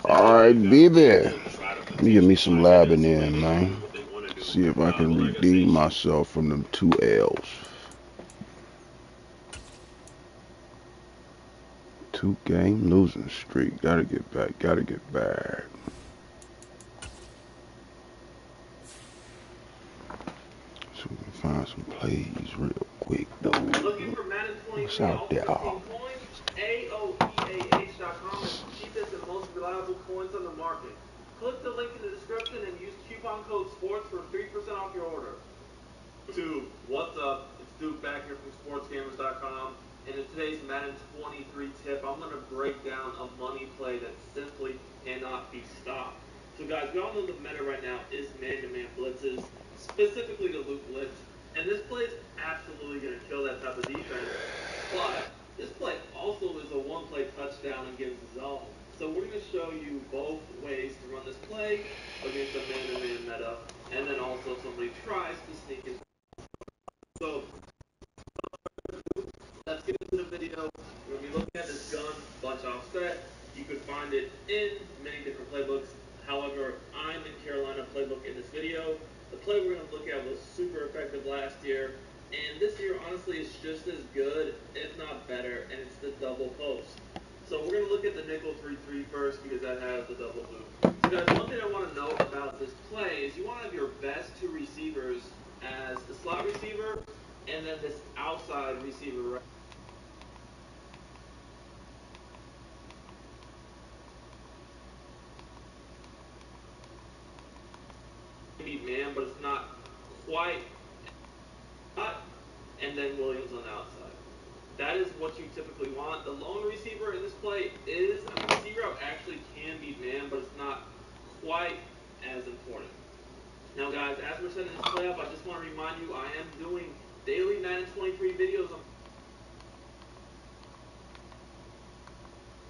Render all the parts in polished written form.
Alright, baby. Let me get me some labbing in, man. See if I can redeem myself from them 2 L's. 2-game losing streak. Gotta get back. Gotta get back. So we can find some plays real quick, though. What's out there? AOEAH.com is the cheapest and most reliable coins on the market. Click the link in the description and use coupon code SPORTS for 3% off your order. YouTube, what's up? It's Duke back here from SportsGamers.com. And in today's Madden 23 tip, I'm going to break down a money play that simply cannot be stopped. So guys, we all know the meta right now is man-to-man blitzes, specifically the loop blitz. And this play is absolutely going to kill that type of defense. But this play also is a one-play touchdown against zone. So we're going to show you both ways to run this play against a man-to-man meta, and then also if somebody tries to sneak in. So let's get into the video. We're going to be looking at this gun bunch offset. You could find it in many different playbooks. However, I'm in Carolina playbook in this video. The play we're going to look at was super effective last year. And this year, honestly, is just as good, if not better, and it's the double post. So we're going to look at the nickel 3-3 first because that has the double loop. So guys, one thing I want to note about this play is you want to have your best two receivers as the slot receiver and then this outside receiver right. Man, but it's not quite hot, and then Williams on the outside. That is what you typically want. The lone receiver in this play is a receiver who actually can beat man, but it's not quite as important. Now guys, as we're setting this play up, I just want to remind you I am doing daily Madden 23 videos on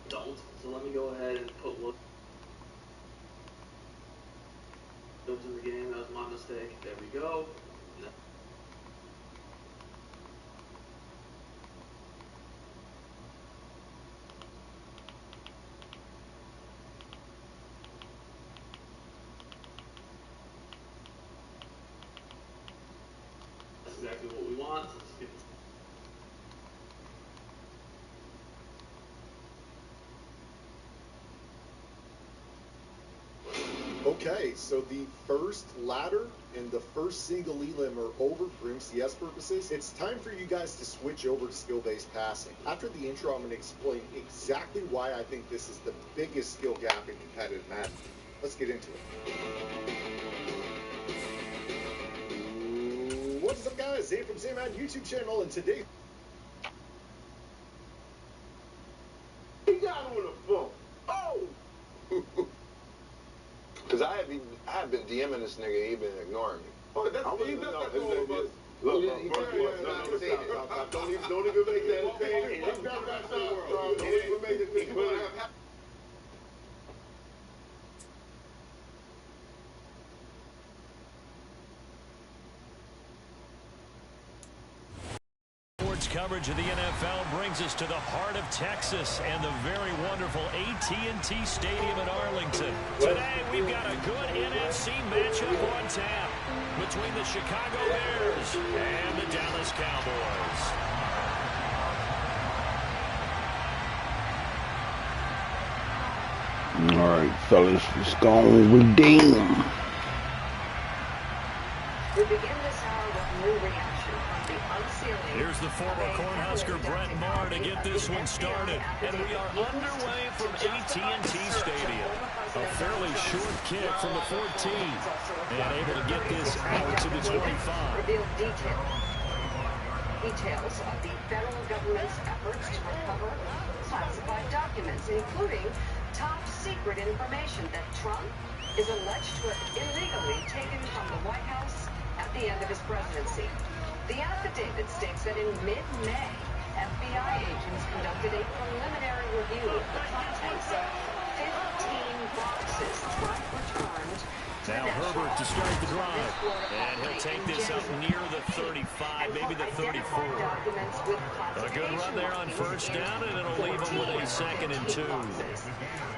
don't. So let me go ahead and put Williams in the game. That was my mistake. There we go. That's exactly what we want. So let's get this. Okay, so the first ladder and the first single elim are over for MCS purposes. It's time for you guys to switch over to skill-based passing. After the intro, I'm going to explain exactly why I think this is the biggest skill gap in competitive Madden. Let's get into it. What's up, guys? Zay from Zay Madden YouTube channel, and today... He got him with a book. Oh! Because I have been DMing this nigga, he been ignoring me. Oh, that's all of us. Look, don't even make that. Don't even make that. Don't even make it. Coverage of the NFL brings us to the heart of Texas and the very wonderful AT&T Stadium in Arlington. Today, we've got a good NFC matchup on tap between the Chicago Bears and the Dallas Cowboys. All right, fellas, let's go and redeem. We begin this hour with new reaction from the unsealing. Here's the former Cornhusker Brett Maher to get this one started. And we are underway from AT&T Stadium. A fairly short kick from the 14. And able to get this out to the 25. Revealed details of the federal government's efforts to recover classified documents, including top secret information that Trump is alleged to have illegally taken from the White House at the end of his presidency. The affidavit states that in mid-May, FBI agents conducted a preliminary review of the contents of 15 boxes Trump returned Now Herbert to start the drive. And he'll take this up near the 35, maybe the 34. A good run there on first down, and it'll leave him with a 2nd and 2.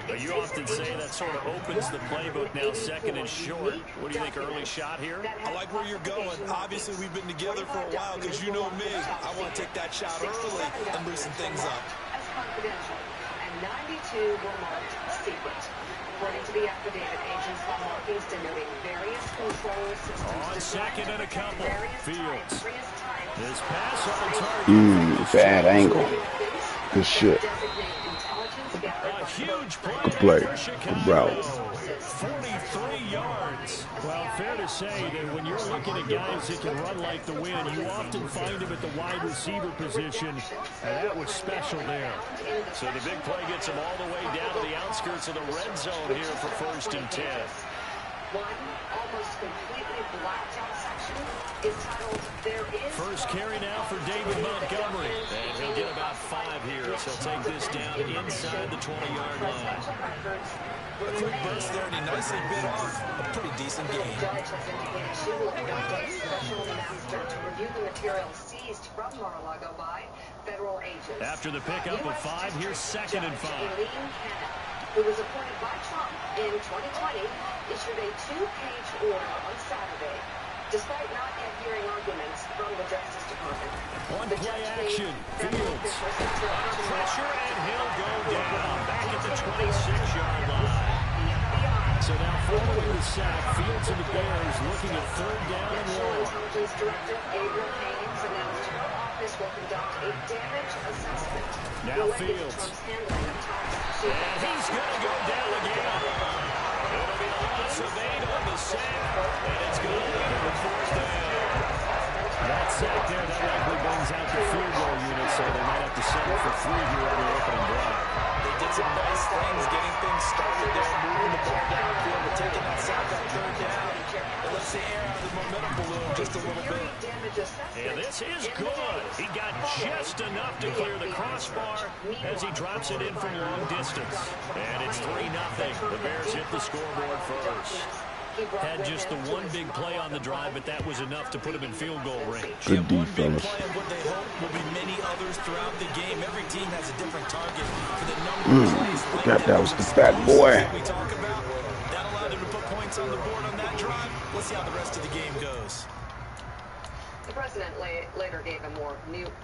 But you often say that sort of opens the playbook now, 2nd and short. What do you think, early shot here? I like where you're going. Obviously, we've been together for a while because you know me. I want to take that shot early and loosen things up. As confidential, and 92 were marked secret. According to the affidavit, agents saw markings denoting various control systems. On 2nd and a couple, Fields. This pass on target. Bad angle. Good shit. A huge play for Chicago. Route. 43 yards. Well, fair to say that when you're looking at guys that can run like the wind, you often find them at the wide receiver position, and that was special there. So the big play gets him all the way down to the outskirts of the red zone here for 1st and 10. One almost completely blacked out section is titled "There Is." First carry now for David Montgomery, and he'll get about 5 here, so he'll take this down inside the 20-yard line. A quick burst there, and he nicely bit off a pretty decent game. Judge has indicated she will appoint a special master to review the material seized from Mar-a-Lago by federal agents. After the pickup of 5, here's 2nd and 5. Who was appointed by Trump in 2020, issued a 2-page order on Saturday, despite not yet hearing arguments from the Justice Department. One play action. Fields. Under pressure, and he'll go down back at the 26-yard line. So now following the sack, Fields and the Bears looking at 3rd down and 1. Intelligence Director Gabriel Haynes announced her office will conduct a damage assessment. Now Fields. And he's going to go down again. It'll be a loss of 8 on the sack, and it's going to lead him to 4th down. That sack there, that likely brings out the field goal unit, so they might have to settle for 3 here on the opening drive. They did some nice things, getting things started there, moving the ball downfield, but taking that sack on 3rd down. It lets the air out of the momentum balloon just a little bit. And this is good. He got just enough to clear the crossbar as he drops it in from long distance. And it's 3-0. The Bears hit the scoreboard first. Had just the one big play on the drive, but that was enough to put him in field goal range. Good One big defense. play of what they hope will be many others throughout the game. Every team has a different target for the number of plays. That was the fat boy. We talk about that allowed them to put points on the board on that drive. Let's see how the rest of the game goes. The president later gave a more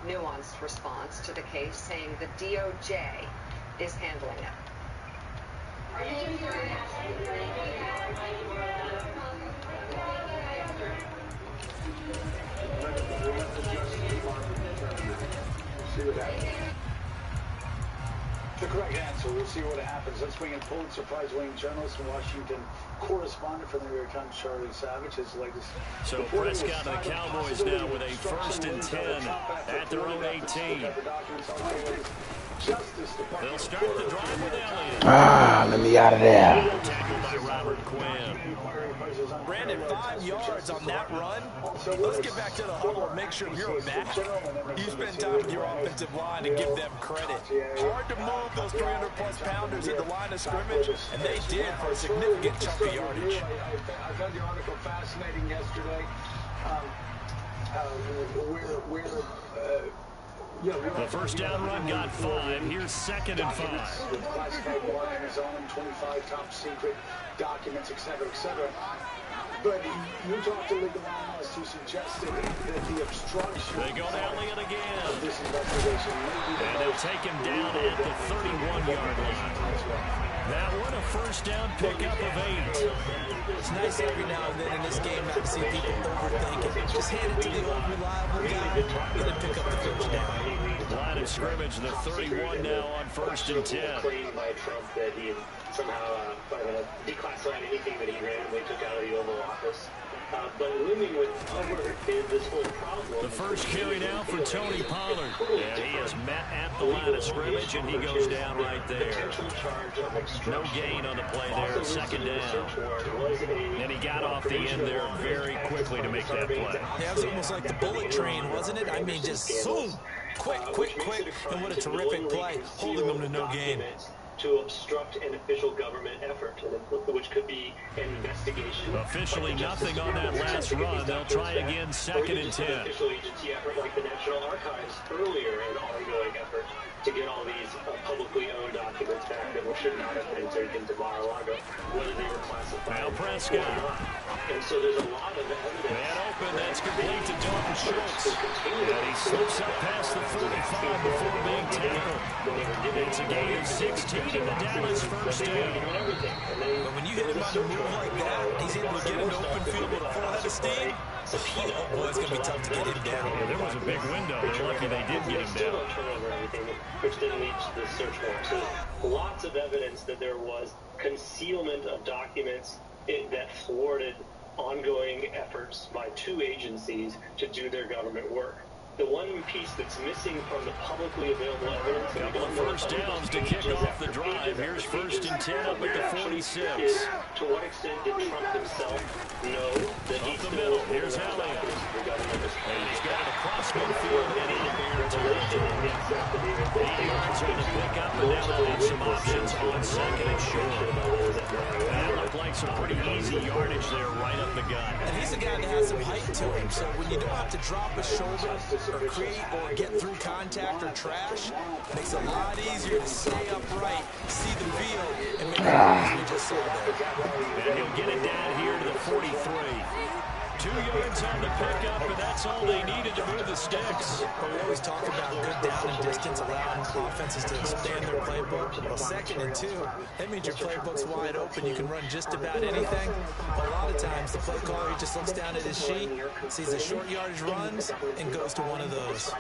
nuanced response to the case, saying the DOJ is handling it. The correct answer. We'll see what happens. Let's bring in Pulitzer Prize-winning journalist and Washington correspondent for the New York Times, Charlie Savage. His latest. So Prescott and the Cowboys now with a 1st and 10 at their own 18. They'll start the drive with Elliott. Let me out of there. Tackled by Robert Quinn. Brandon, 5 yards on that run. Let's get back to the huddle and make sure you're back. You spend time with your offensive line and give them credit. Hard to move those 300-plus pounders at the line of scrimmage, and they did for a significant chunk of yardage. I found the article fascinating yesterday. The first down run got 5. Here's 2nd and 5. With classified war in his own 25 top secret documents, etc., etc. But you talked to legal analysts who suggested that the obstruction They go to Elliott again. of this investigation may be the And they'll take him down at the 31-yard line. That one a first down pickup of 8. It's nice every now and then in this game not to see people overthink it. Just hand it to the old reliable guy and then pick up the first down. Line of scrimmage, the 31 now on 1st and 10. Claim by Trump that he somehow declassified anything that he randomly took out of the Oval Office. But looming with over is this whole problem. The first carry now for Tony Pollard. And he is met at the line of scrimmage, and he goes down right there. No gain on the play there, 2nd down. And he got off the end there very quickly to make that play. Yeah, it was almost like the bullet train, wasn't it? I mean, just boom, quick, and what a terrific play, holding them to no gain. to obstruct an official government effort, which could be an investigation. Officially nothing on that last run. They'll try again, 2nd and 10. An official agency effort like the National Archives earlier, an ongoing effort to get all these publicly owned documents back that should not have been taken to Mar-a-Lago, whether they were classified Now Prescott. or not. And so there's a lot of evidence. Man open, that's complete to Dalton Schultz. And he slips up past the 45 before being tackled. It's a gain of 16 in the Dallas first down. But when you hit him on a move like that, he's able to get into open field with a full head of steam. Oh boy, it's going to be tough to get him down. Yeah, there was a big window. They're lucky they did get him down. Which didn't lead to the search warrant. So lots of evidence that there was concealment of documents that thwarted ongoing efforts by 2 agencies to do their government work. The one piece that's missing from the publicly available evidence... Couple of first downs to kick off the drive. Here's 1st and 10 up at the 46. To what extent did Trump himself know that he's the middle? Here's Elliott. And he's got it across midfield and in there to Lincoln. 8 yards on the pickup, and now they'll have some options on 2nd and short. That looked like some pretty easy yardage there right up the gut. And he's a guy that has some height to him, so when you don't have to drop a shoulder or create or get through contact or trash, it makes it a lot easier to stay upright, see the field, and make the plays we just saw there. And he'll get it down here to the 43. 2 yards on the pickup, and that's all they needed to move the sticks. But we always talk about good down and distance, allowing offenses to expand their playbook. Well, 2nd and 2, that means your playbook's wide open. You can run just about anything. But a lot of times, the play caller, he just looks down at his sheet, sees the short yardage runs, and goes to one of those.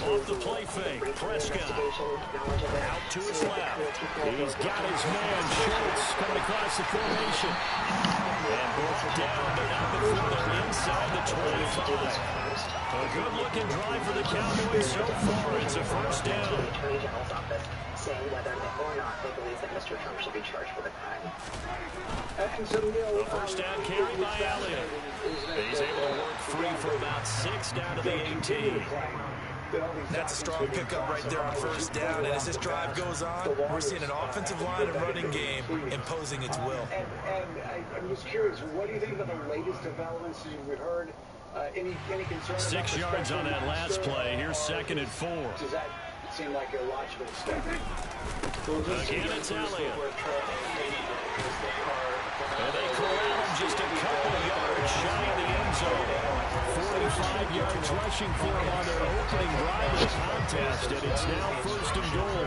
Off the play fake, Prescott. Out to his left. He's got his man, Schultz, coming across the formation. And both down, but not before they're inside the 25. A good-looking drive for the Cowboys so far. It's a first down. Saying whether or not they believe that Mr. Trump should be charged with a crime. The first down carry by Elliott. He's able to work free for about 6 down to the 18. That's a strong pickup right there on first down. And as this drive goes on, we're seeing an offensive line and running game imposing its will. And I'm just curious, what do you think about the latest developments you've heard? Any concern? 6 yards on that last play. Here's 2nd and 4. Does that seem like a logical step? Again, it's Elliott. And they corral him just a couple of yards shy of the end zone. 45 yards rushing for him on their opening drive of the contest, and it's now 1st and goal.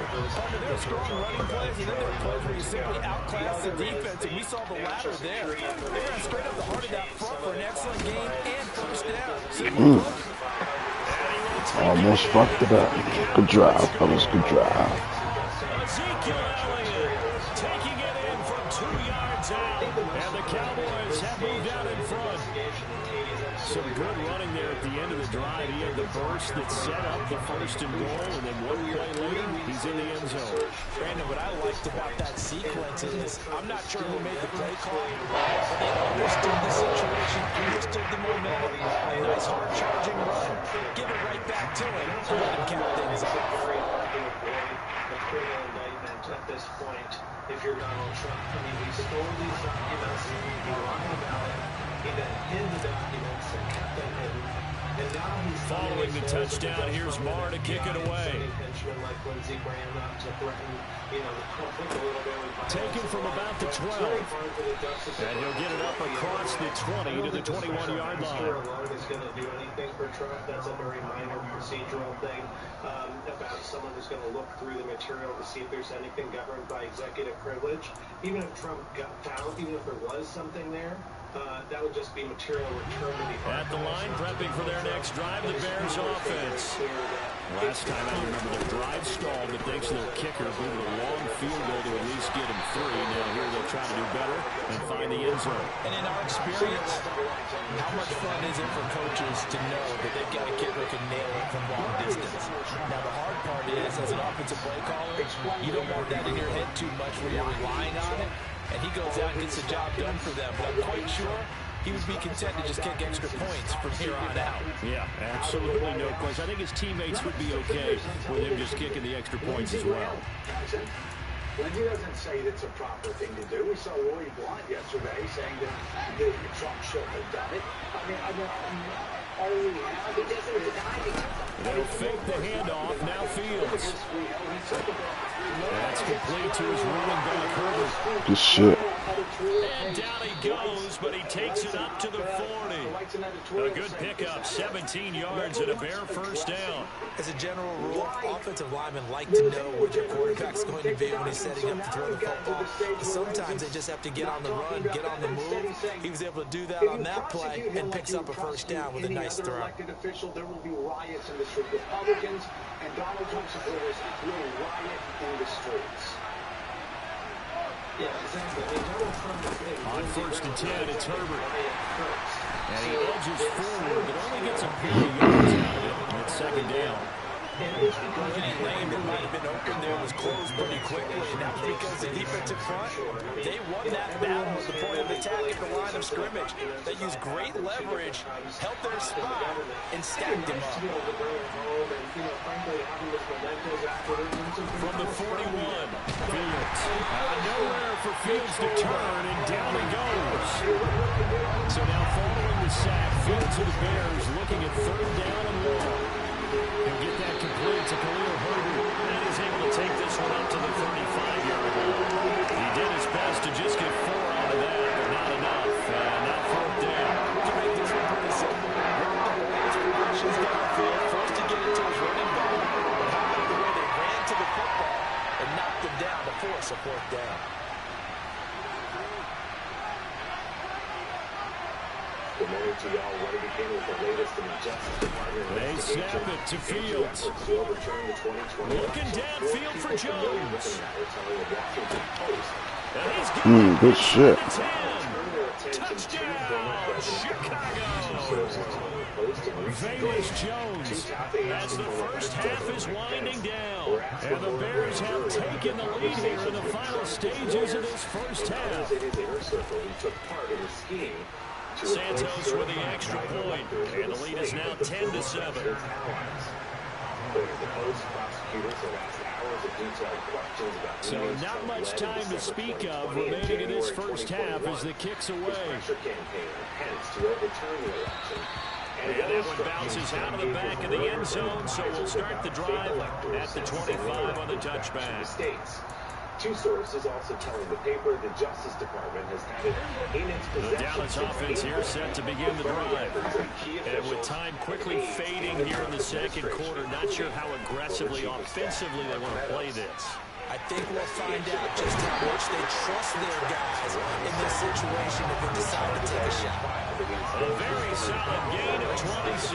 There are strong running plays, and then there are plays where you simply outclass the defense, and we saw the latter there. They ran straight up the heart of that front for an excellent game and first down. Almost fucked it up. Good drive. That was a good drive. Ezekiel Elliott taking it in from 2 yards out, and the Cowboys have moved out in front. Some good running there at the end of the drive. He had the burst that set up the 1st and goal, and then 1 play later, he's in the end zone. Brandon, what I liked about that sequence is I'm not sure who made the play call, but they understood the situation, understood the momentum, a nice hard-charging run, give it right back to him, and let him count things up. A criminal indictment at this point, if you're Donald Trump. I mean, we stole these documents, he lied about it, he then hid the documents and kept them hidden. And now he's following the touchdown. Here's Marr to kick it away. Taken from about the 12. And he'll get it up across the 20 to the 21-yard line. Is going to do anything for Trump. That's a very minor procedural thing about someone who's going to look through the material to see if there's anything governed by executive privilege. Even if Trump got found, even if there was something there, that would just be material returned to the at the line, prepping for their next drive, the Bears offense. Last time I remember their drive stalled, but thanks to their kicker, moving a long field goal to at least get them 3. Now here they'll try to do better and find the end zone. And in our experience, how much fun is it for coaches to know that they've got a kicker who can nail it from long distance? Now the hard part is, as an offensive play caller, you don't want that in your head too much where you're relying on it. And he goes out and gets the job done for them. But I'm quite sure he would be content to just kick extra points from here on out. Yeah, absolutely no question. I think his teammates would be okay with him just kicking the extra points as well. Well, he doesn't say that's a proper thing to do. We saw Roy Blunt yesterday saying that Trump shouldn't have done it. All we have is they'll fake the handoff. Now Fields. That's complete to his running back, Herbert. Good shit. And down he goes, but he takes it up to the 40. A good pickup, 17 yards and a bare first down. As a general rule, offensive linemen like to know where their quarterback's going to be when he's setting up to throw the football. Sometimes they just have to get on the run, get on the move. He was able to do that on that play and picks up a first down with a nice throw. There will be riots in the street. Republicans and Donald Trump supporters will riot in the streets. On 1st and 10, it's Herbert. And he edges forward, but only gets a few yards out of it. And it's second down. Any lane that might have been open there was closed pretty quickly, and that's because the defensive front, they won that battle at the point of attack at the line of scrimmage. They used great leverage, held their spot, and stacked him up. From the 41, Fields. Nowhere for Fields to turn, and down he goes. So now following the sack, Fields of the Bears looking at 3rd down and 1. He'll get that complete to Khalil Herbert, and he's able to take this one up to the 35-yard line. He did his best to just get 4 out of that, but not enough. And now 4th down. To make this one pretty simple, progressions downfield, forced to get it to his running back. But how about the way they ran to the football and knocked him down to force a 4th down? Good morning to y'all. Want to begin with the latest in the Justice Department. They snap it to Fields. Looking downfield for Jones. And he's got Good shit. Touchdown, Chicago. Velus Jones. As the first half is winding down. And the Bears have taken the lead here in the final stages of this first half. Santos with the extra point, and the lead is now 10-7. So not much time to speak of remaining in this first half as the kick's away. And that one bounces out of the back of the end zone, so we'll start the drive at the 25 on the touchback. Two sources also telling the paper the Justice Department has had it in its possession. The Dallas offense here set to begin the drive. And with time quickly fading here in the second quarter, not sure how aggressively, offensively they want to play this. I think we'll find out just how much they trust their guys in this situation if they decide to take a shot. A very solid gain of 27.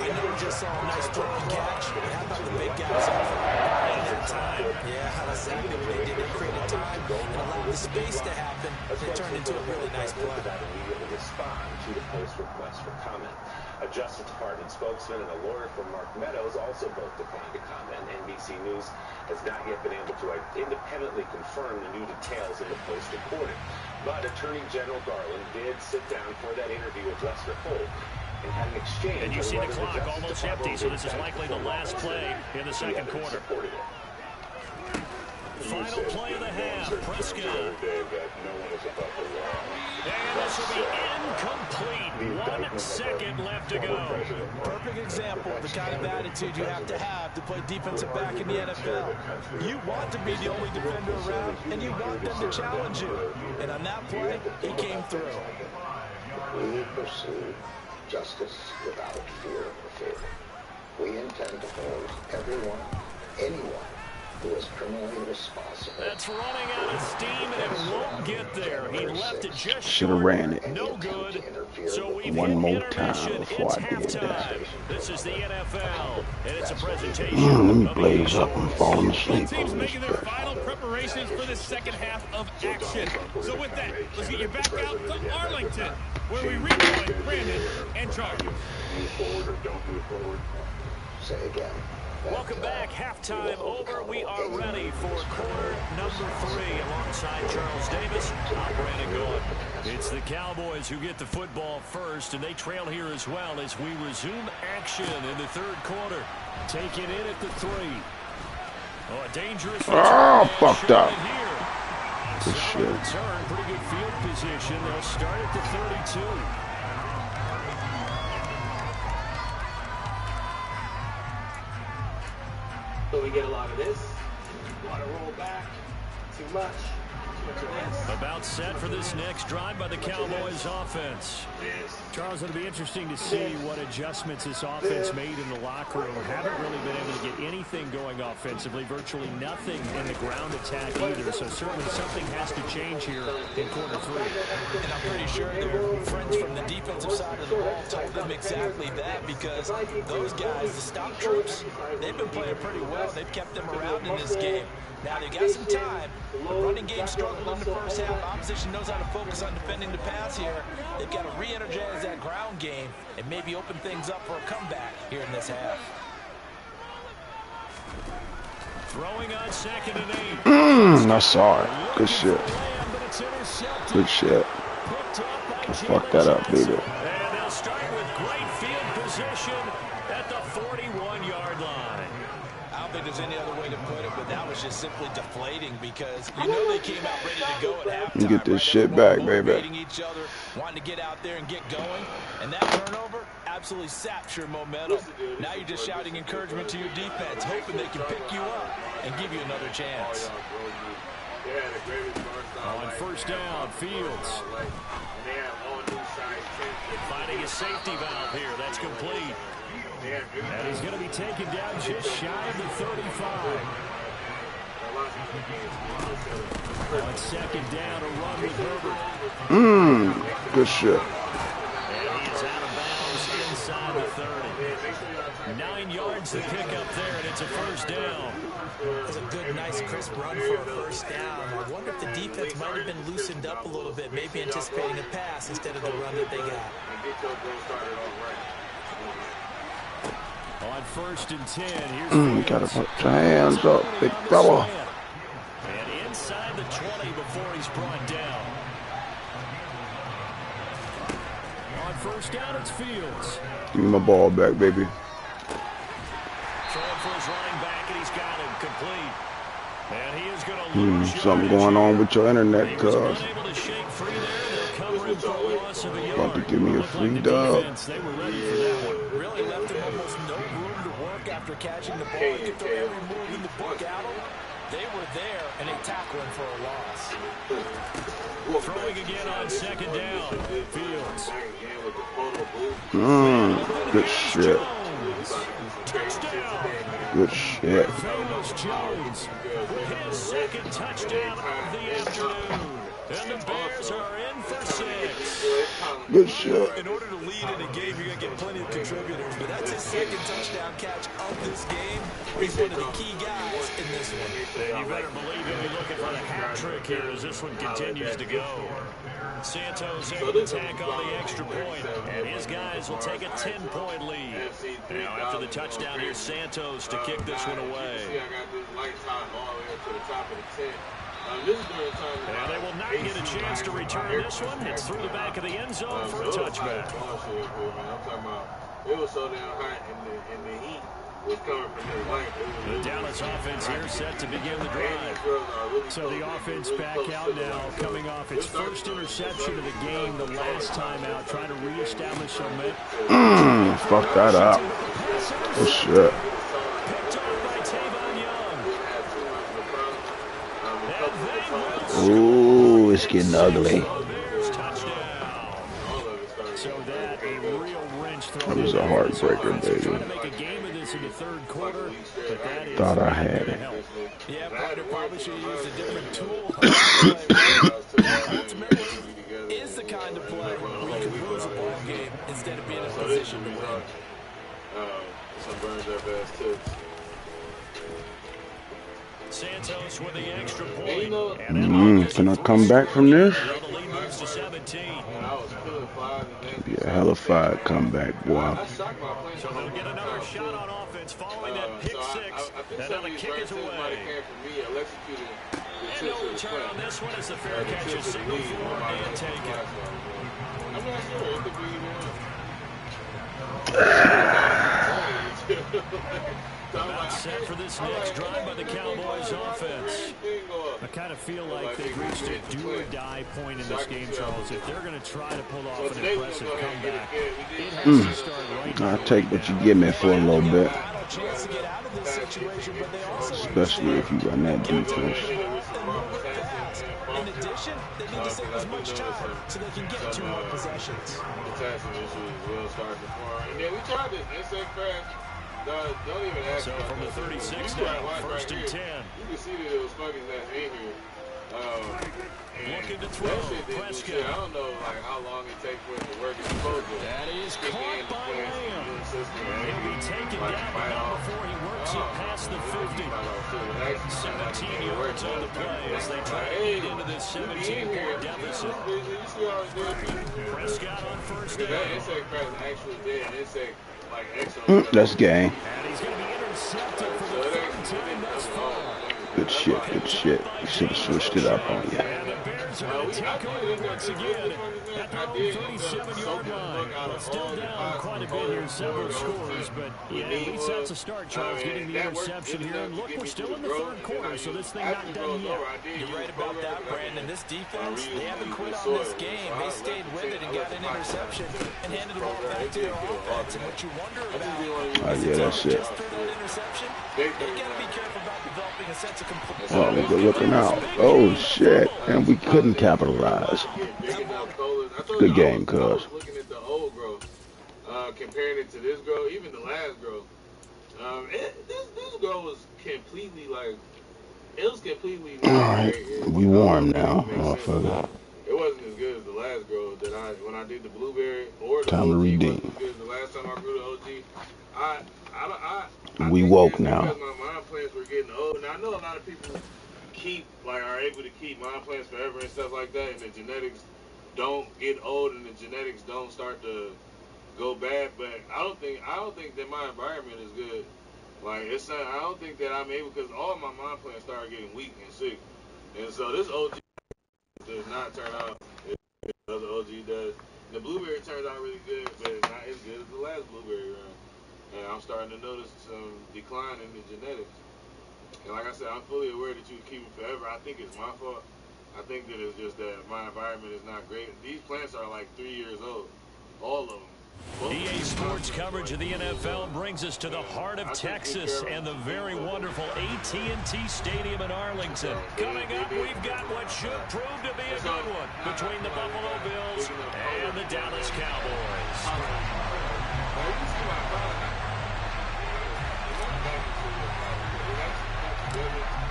I know we just saw a nice throw and catch, but how about the big guys up front? That time. Yeah, how exactly what they did. They created time and allowed the space to happen. It turned into a really nice play. Immediately respond to the post request for comment. A Justice Department spokesman and a lawyer from Mark Meadows also both declined to comment. NBC News has not yet been able to independently confirm the new details in the post reported. But Attorney General Garland did sit down for that interview with Lester Holt. And you see the clock almost empty, so this is likely the last play in the second quarter. Final play of the half, Prescott. And this will be incomplete. 1 second left to go. Perfect example of the kind of attitude you have to play defensive back in the NFL. You want to be the only defender around, and you want them to challenge you. And on that play, he came through. We pursue justice without fear or favor. We intend to hold everyone, anyone, who is criminally responsible. That's running out of steam, and it won't get there. He left it just Should have ran it. No good. So we've one more hit time intermission. before It's I did that. halftime. This is the NFL, and it's a presentation. Let me blaze up and fall asleep Teams on this making their final preparations for the second half of action. So with that, let's get you back out to Arlington, where we rejoin Brandon and Charlie. Move forward or don't move forward. Say again. Welcome back. Halftime over. We are ready for quarter number 3. Alongside Charles Davis, I'm Brandon Gould. It's the Cowboys who get the football first, and they trail here as well as we resume action in the third quarter. Take it in at the 3. Oh, a dangerous return. Fucked up. Good shit. Return, pretty good field position. They'll start at the 32. So we get a lot of this. Want to roll back. Too much. About set for this next drive by the Cowboys offense. Charles, it'll be interesting to see what adjustments this offense made in the locker room. Haven't really been able to get anything going offensively, virtually nothing in the ground attack either. So certainly something has to change here in quarter 3. And I'm pretty sure their friends from the defensive side of the ball told them exactly that, because those guys, the stop troops, they've been playing pretty well. They've kept them around in this game. Now they've got some time. The running game struggled in the first half. The opposition knows how to focus on defending the pass here. They've got to re-energize that ground game and maybe open things up for a comeback here in this half. Throwing on 2nd and 8. I saw it. Good shit. Good shit. I fucked that up, baby. And they'll start with great field position at the 41-yard line. I don't think there's any other way to put it, but that was just simply deflating, because you know they came out ready to go at halftime. Get this shit back, baby. Each other, wanting to get out there and get going, and that turnover absolutely saps your momentum. Now you're just shouting encouragement to your defense, hoping they can pick you up and give you another chance. On first down, Fields finding a safety valve here. That's complete. And he's going to be taken down just shy of the 35. On 2nd down, a run with Herbert. Good shit. And he's out of bounds inside the 30. 9 yards to pick up there, and it's a first down. That's a good, nice, crisp run for a first down. I wonder if the defense might have been loosened up a little bit, maybe anticipating a pass instead of the run that they got. On 1st and 10, here's gotta put your hands up, big fella. And inside the 20 before he's brought down. On first down, it's Fields. Give me my ball back, baby. Throwing for his running back, and he's got him complete. And he is going to lose something going on with your internet, cuz. Unable to shake free there. They'll cover him for a loss of a yard. About to give me a free dub. They were ready for that one. Really left him almost no room to work after catching the ball. He could throw every move in the book at him. They were there, and they tackled him for a loss. Throwing again on 2nd down. Fields. Good shit. Touchdown. Good shit. Famous Jones with his 2nd touchdown of the afternoon. And the Bears are in for 6. Good shit. In order to lead in a game, you're going to get plenty of contributors, but that's his 2nd touchdown catch of this game. He's one of the key guys in this one. And you better believe he'll be looking for the hat trick here as this one continues to go. Santos able to tack on the extra point, and his guys will take a 10-point lead. Now after the touchdown, here's Santos to kick this one away. And they will not get a chance to return this one. It's through the back of the end zone for a touchback. It was so damn hot in the heat. The Dallas offense here set to begin the drive. So the offense back out now, coming off its first interception of the game the last time out, trying to reestablish momentum. Fuck that up. Oh shit. Ooh, it's getting ugly. That was a heartbreaker, baby. Thought I had it. Yeah, Ryder probably should have used a different tool. Ultimately, is the kind of play where you can lose a ball game instead of being in a position to win. Some burns up ass tips. Santos with the extra point. Can I come back from this? Be a hellified comeback, boy. So they'll get another shot on offense following that pick six. And now the kick is away. And no return on this one as the fair catch is single forward and taken. I'm not sure. It could be About set for this next drive by the Cowboys offense. I kind of feel like they've reached a do-or-die point in this game, Charles. If they're going to try to pull off an impressive comeback, it has to start right now. I'll take what you give me for a little bit. Especially if you run that defense. In addition, they need to save as much time so they can get 2 more possessions. The passing issues will start to form. And then we tried this. They said crash. Don't even ask. So from the 36 now, first and 10. You can see that it was fucking that in here. Looking to throw, Prescott. I don't know like how long it takes for it to work. It's supposed to. That is caught by Lamb. He'll be taken down, but not before he works it past the 50. 17 yards on the play as they try to eat into this 17-point deficit. Prescott on first down. That insect crash is actually dead. Insect like extra. That's game. And he's going to be intercepted for the third time thus far. Good shit, good shit. You should have switched it up on you. And the Bears are going to take over once again at their own 37-yard line. Well, still down quite a bit here, several scores, but yeah, at least that's a start, Charles, getting the interception here. And look, we're still in the third quarter, so this thing not done yet. You're right about that, Brandon. This defense, they haven't quit on this game. They stayed with it and got an interception and handed the ball back to their offense. And what you wonder about is yeah, that's it. just through that interception, they got to be careful about developing a sense of complete. Oh, we're looking out. Oh, shit. And we couldn't capitalize. Good game, cuz. I was looking at the old growth, comparing it to this growth, even the last growth. This growth was completely like, it was completely. Alright, we warm now, motherfucker. It wasn't as good as the last growth that when I did the blueberry or the Time to OG redeem. wasn't as good as the last time I grew the OG. I We think woke it's now. because my mind plants were getting old. Now I know a lot of people are able to keep mind plants forever and stuff like that, and the genetics don't get old and the genetics don't start to go bad. But I don't think that my environment is good. Like I don't think that I'm able, because all my mind plants started getting weak and sick, and so this OG does not turn out as the other OG does. The blueberry turned out really good, but it's not as good as the last blueberry round. And I'm starting to notice some decline in the genetics. And like I said, I'm fully aware that you keep it forever. I think it's my fault. I think that it's just that my environment is not great. These plants are like 3 years old, all of them. EA Sports coverage of the NFL brings us to the heart of Texas and the very wonderful AT&T Stadium in Arlington. Coming up, we've got what should prove to be a good one between the Buffalo Bills and the Dallas Cowboys.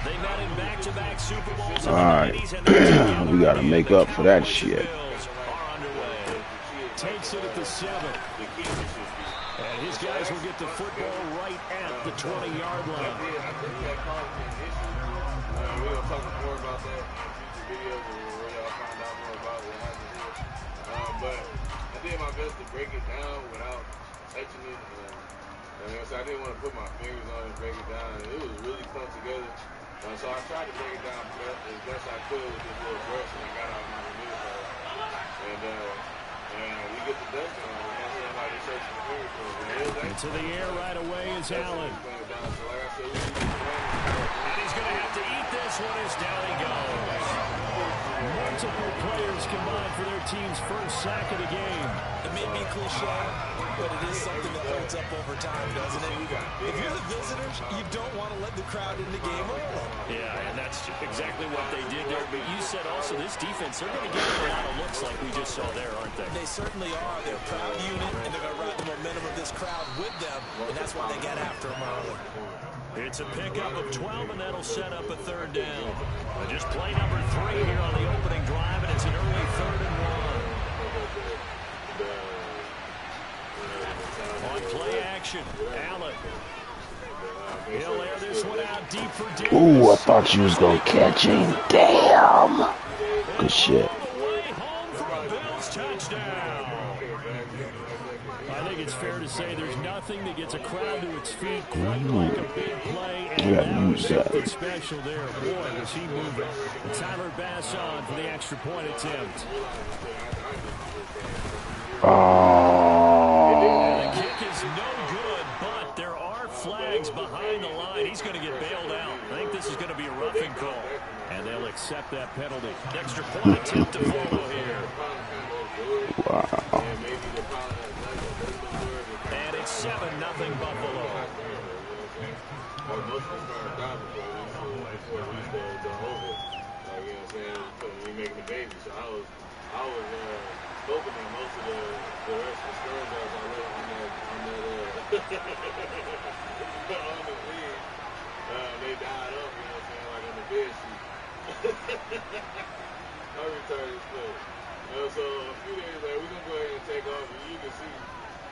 They met in back-to-back Super Bowls in the 90s, and they're together. We gotta make up for that shit. Takes it at the 7. And his guys will get the football right at the 20-yard line. I think that caused an issue. We're going to talk more about that in future videos where y'all find out more about what happened here. But I did my best to break it down without touching it. So I didn't want to put my fingers on it and break it down. It was really clumped together. So I tried to break it down as best I could with this little brush, and I got out my humidifier. And we get the dust on it. That's somebody searching the finger for it. Into the air right away is Allen. And he's going to have to eat this one as down he goes. Multiple players combined for their team's first sack of the game. It may be cliche, but it is something that holds up over time, doesn't it? If you're the visitors, you don't want to let the crowd in the game early. Yeah, and that's exactly what they did there. But you said also this defense, they're going to get a lot of looks like we just saw there, aren't they? They certainly are. They're a proud unit, and they're going to ride the momentum of this crowd with them, and that's why they get after them early. It's a pickup of 12, and that'll set up a third down. Just play number 3 here on the opening drive, and it's an early 3rd and 1. On play action, Allen. He'll air this one out deep for Davis. Ooh, I thought you was gonna catch him. Damn. Good shit. Way home for a Bills touchdown. I think it's fair to say there's nothing that gets a crowd to its feet quite like a big play, and Yeah, that was use that. something special there. Boy, was he moving. Tyler Bass on for the extra point attempt. Oh. The kick is no good, but there are flags behind the line. He's going to get bailed out. I think this is going to be a roughing call, and they'll accept that penalty. Extra point attempt to follow here. Wow. And it's 7-0 Buffalo. We making the baby, so I was hoping that most of the rest of the stars I was already on the league. They died up, you know what I'm saying, like on the bed sheet. I retired this play. So a few days later, we're gonna go ahead and take off, and you can see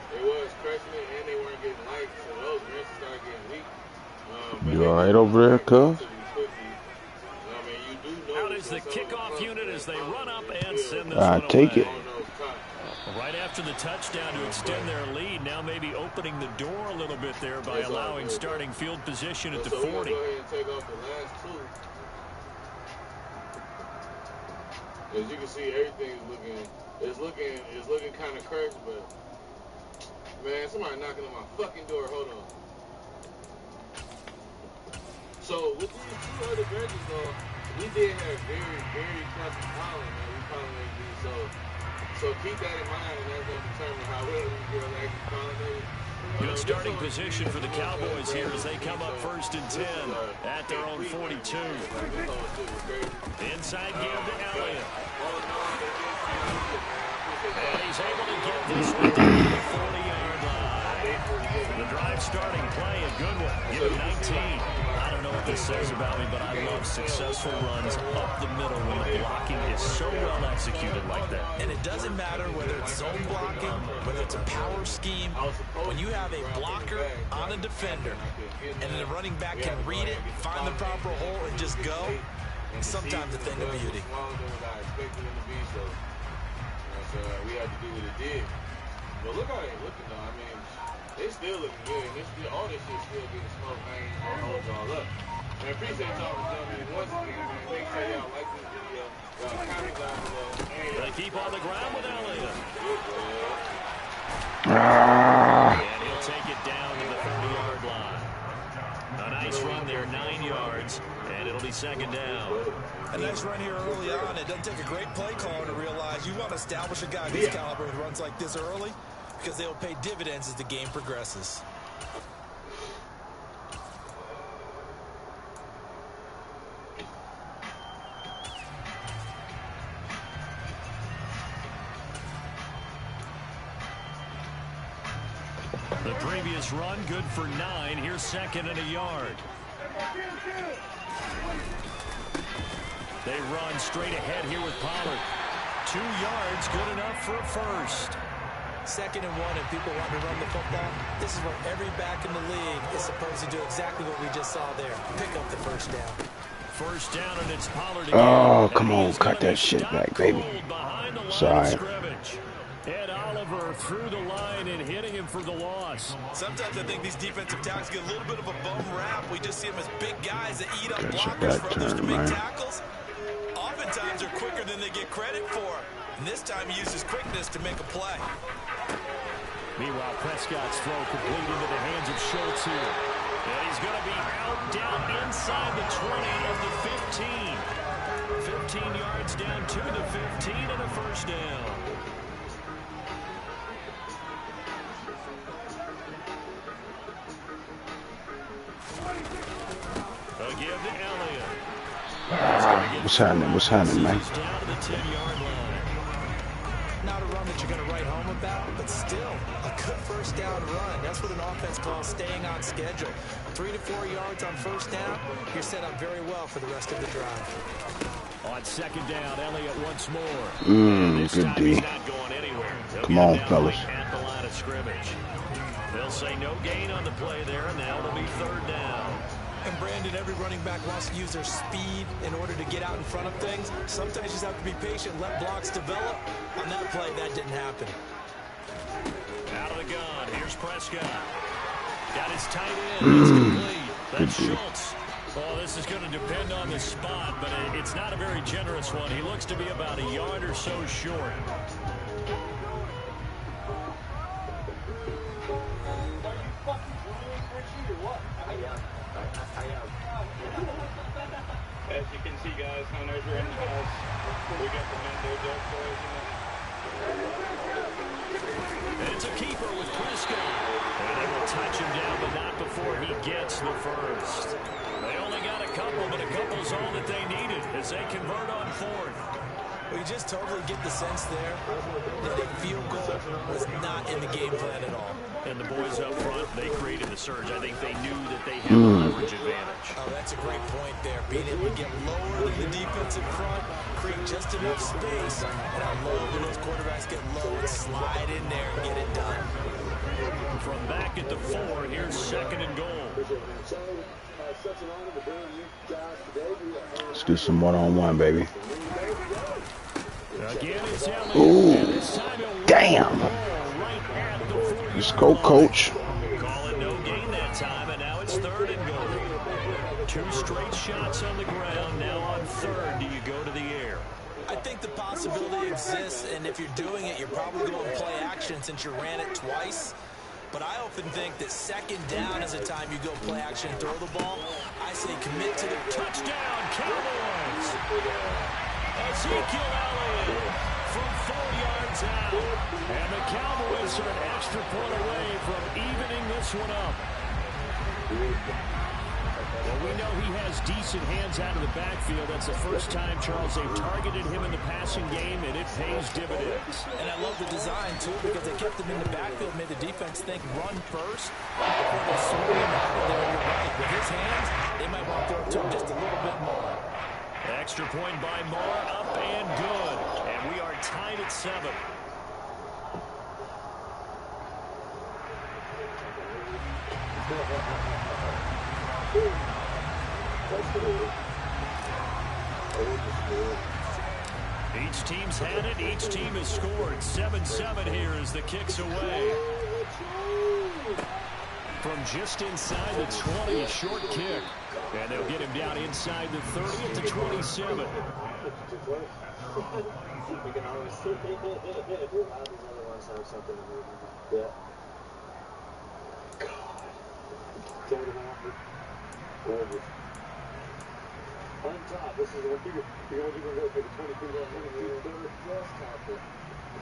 it was crushing it, and they weren't getting light, so those wrists started getting weak. You all right over there, cuz? Out is the kickoff unit as they run up and send this I one take away. it. Right after the touchdown to extend their lead, now maybe opening the door a little bit there by allowing starting field position at the 40. We'll go ahead and take off the last two. As you can see, everything is looking kind of crazy, but man, somebody knocking on my fucking door. Hold on. So with these two other bridges, though, we did have very, very clumpy pollen, man. We pollinate these, so keep that in mind, and that's going to determine how well these girls actually pollinate. Good starting position for the Cowboys here as they come up 1st and 10 at their own 42. Inside give to Elliott. And he's able to get this one down to the 40-yard line. The drive starting play, a good one. Give him 19. I don't know what this says about me, but I love successful runs up the middle when the blocking is so well executed like that. And it doesn't matter whether it's zone blocking, whether it's a power scheme. When you have a blocker on a defender and then the running back can read it, find the proper hole, and just go, sometimes a thing of beauty. We had to do what it did. But look how they looking, though. I mean, they still looking good. And all this shit still getting smoked. I ain't gonna hold y'all up. And I appreciate y'all for jumping in once again, man. Make sure y'all like this video. Y'all comment down below. They keep on the ground with Elliott. And he'll take it down to the 30-yard line. A nice run there, 9 yards, and it'll be 2nd down. A nice run here early on. It doesn't take a great play caller to realize you want to establish a guy of this caliber with runs like this early because they'll pay dividends as the game progresses. The previous run, good for 9. Here's 2nd and a yard. They run straight ahead here with Pollard. 2 yards, good enough for a first. 2nd and 1, and people want to run the football. This is where every back in the league is supposed to do exactly what we just saw there. Pick up the first down. First down, and it's Pollard again. Oh, come on, cut that shit back, baby. Sorry. Ed Oliver through the line and hitting him for the loss. Sometimes I think these defensive tackles get a little bit of a bum rap. We just see them as big guys that eat up Catch blockers that for others to turn, make man. tackles. Oftentimes they're quicker than they get credit for. And this time he uses quickness to make a play. Meanwhile, Prescott's throw complete into the hands of Schultz here. And he's going to be out down inside the 20 of the 15. 15 yards down to the 15 and a first down. A give to Elliott. What's happening? What's happening, man? Down to the 10-yard line. Not a run that you're going to write home about, but still a good first down run. That's what an offense calls staying on schedule. 3 to 4 yards on first down, you're set up very well for the rest of the drive. On 2nd down, Elliott once more. Good D. He's not going anywhere. Come on, fellas. Right at the line of scrimmage. They'll say no gain on the play there, and now it'll be 3rd down. And Brandon, every running back wants to use their speed in order to get out in front of things. Sometimes you just have to be patient, let blocks develop. On that play, that didn't happen. Out of the gun. Here's Prescott. Got his tight end. That's complete. That's Schultz. Oh, this is going to depend on the spot, but it's not a very generous one. He looks to be about a yard or so short. As you can see, guys, hunters are in the house. We got the men there, Doug Boys. And it's a keeper with Prescott. And they will touch him down, but not before he gets the first. They only got a couple, but a couple's all that they needed as they convert on fourth. We just totally get the sense there that a field goal was not in the game plan at all. And the boys up front, they created the surge. I think they knew that they had a leverage advantage. Oh, that's a great point there. Being able to get lower than the defensive front, create just enough space, and how low when those quarterbacks get low and slide in there and get it done. From back at the 4, here's second and goal. Let's do some one-on-one, baby. Again, it's Elliott. Ooh, damn. Let's go, coach. Call it no gain that time, and now it's third and goal. 2 straight shots on the ground. Now on third, do you go to the air? I think the possibility exists, and if you're doing it, you're probably going to play action since you ran it twice. But I often think that second down is a time you go play action and throw the ball. I say commit to the touchdown, Cowboys. Ezekiel Elliott from 4 yards out. And the Cowboys are an extra point away from evening this one up. Well, we know he has decent hands out of the backfield. That's the first time, Charles, they've targeted him in the passing game, and it pays dividends. And I love the design, too, because they kept him in the backfield, made the defense think run first before they swing him out of there. You're right. With his hands, they might want to throw it to him just a little bit more. Extra point by Moore, up and good. And we are tied at 7. Each team's had it. Each team has scored. 7-7 here as the kick's away. From just inside the 20, a short kick. And they'll get him down inside the 30 at the 27. On top, this is what you're going to go for the 20 feet on the just tackle.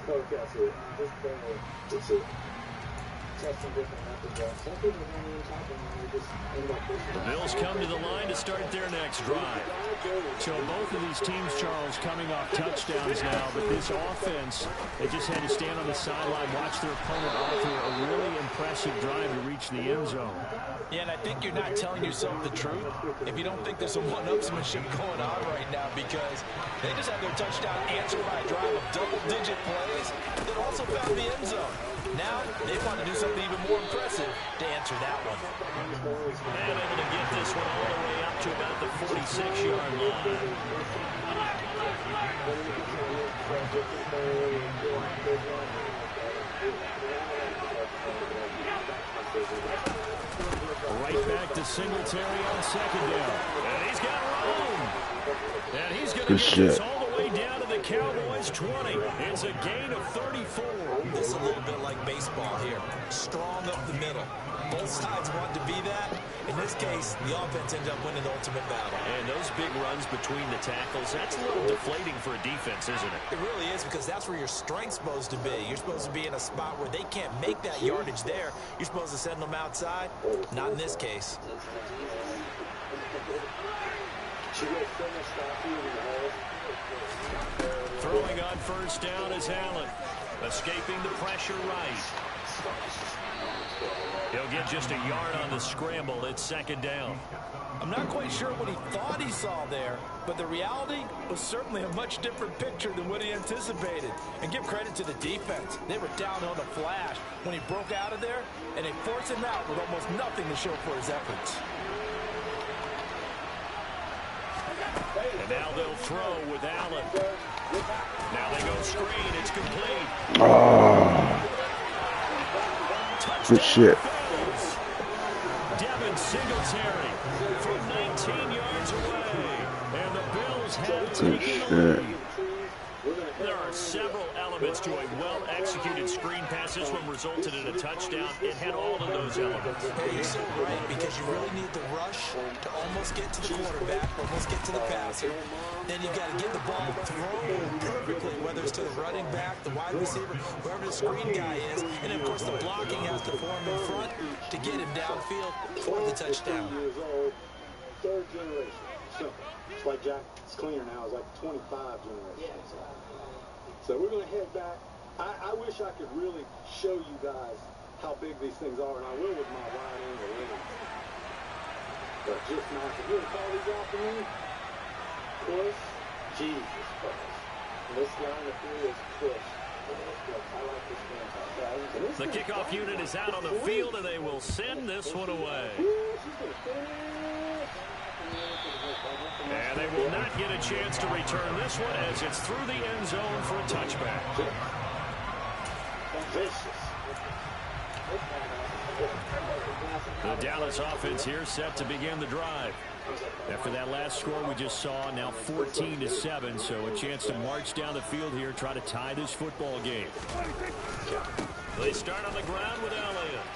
Okay, I see it. Just that's it. Testing different methods. Some people don't even tackle and they just end up pushing. The Bills come to the line to start their next drive. So both of these teams, Charles, coming off touchdowns now, but this offense, they just had to stand on the sideline, watch their opponent offer a really impressive drive to reach the end zone. Yeah, and I think you're not telling yourself the truth if you don't think there's some one-upsmanship going on right now, because they just had their touchdown answered by a drive of double-digit plays that also found the end zone. Now they want to do something even more impressive to answer that one. And able to get this one all the way up to about the 46-yard line. Right back to Singletary on second down. And he's got room. And he's going to get this all the way down to the Cowboys 20. It's a gain of 34. This is a little bit like baseball here. Strong up the middle. Both sides want to be that. In this case, the offense ends up winning the ultimate battle. And those big runs between the tackles, that's a little deflating for a defense, isn't it? It really is, because that's where your strength's supposed to be. You're supposed to be in a spot where they can't make that yardage there. You're supposed to send them outside. Not in this case. Throwing on first down is Allen. Escaping the pressure right. He'll get just a yard on the scramble. It's second down. I'm not quite sure what he thought he saw there, but the reality was certainly a much different picture than what he anticipated. And give credit to the defense. They were down on the flash when he broke out of there, and they forced him out with almost nothing to show for his efforts. And now they'll throw with Allen. Now they go screen. It's complete. Good shit. Devin Singletary from 19 yards away. And the Bills have taken the lead. There are several elements to a well-executed screen pass. This one resulted in a touchdown. It had all of those elements. You're so right, because you really need the rush to almost get to the quarterback, almost get to the passer. Then you've got to get the ball thrown perfectly, whether it's to the running back, the wide receiver, wherever the screen guy is. And, of course, the blocking has to form in front to get him downfield for the touchdown. Third generation. So it's like Jack, it's cleaner now. It's like 25 generations. So we're going to head back. I wish I could really show you guys how big these things are, and I will with my wide angle lens. But just massive. You want to call these out for me? Push. Jesus Christ. This guy in the field is push. I like this The kickoff unit is out on the field, and they will send this one away. And they will not get a chance to return this one as it's through the end zone for a touchback. The Dallas offense here set to begin the drive. After that last score we just saw, now 14-7, so a chance to march down the field here, try to tie this football game. They start on the ground with Elliott.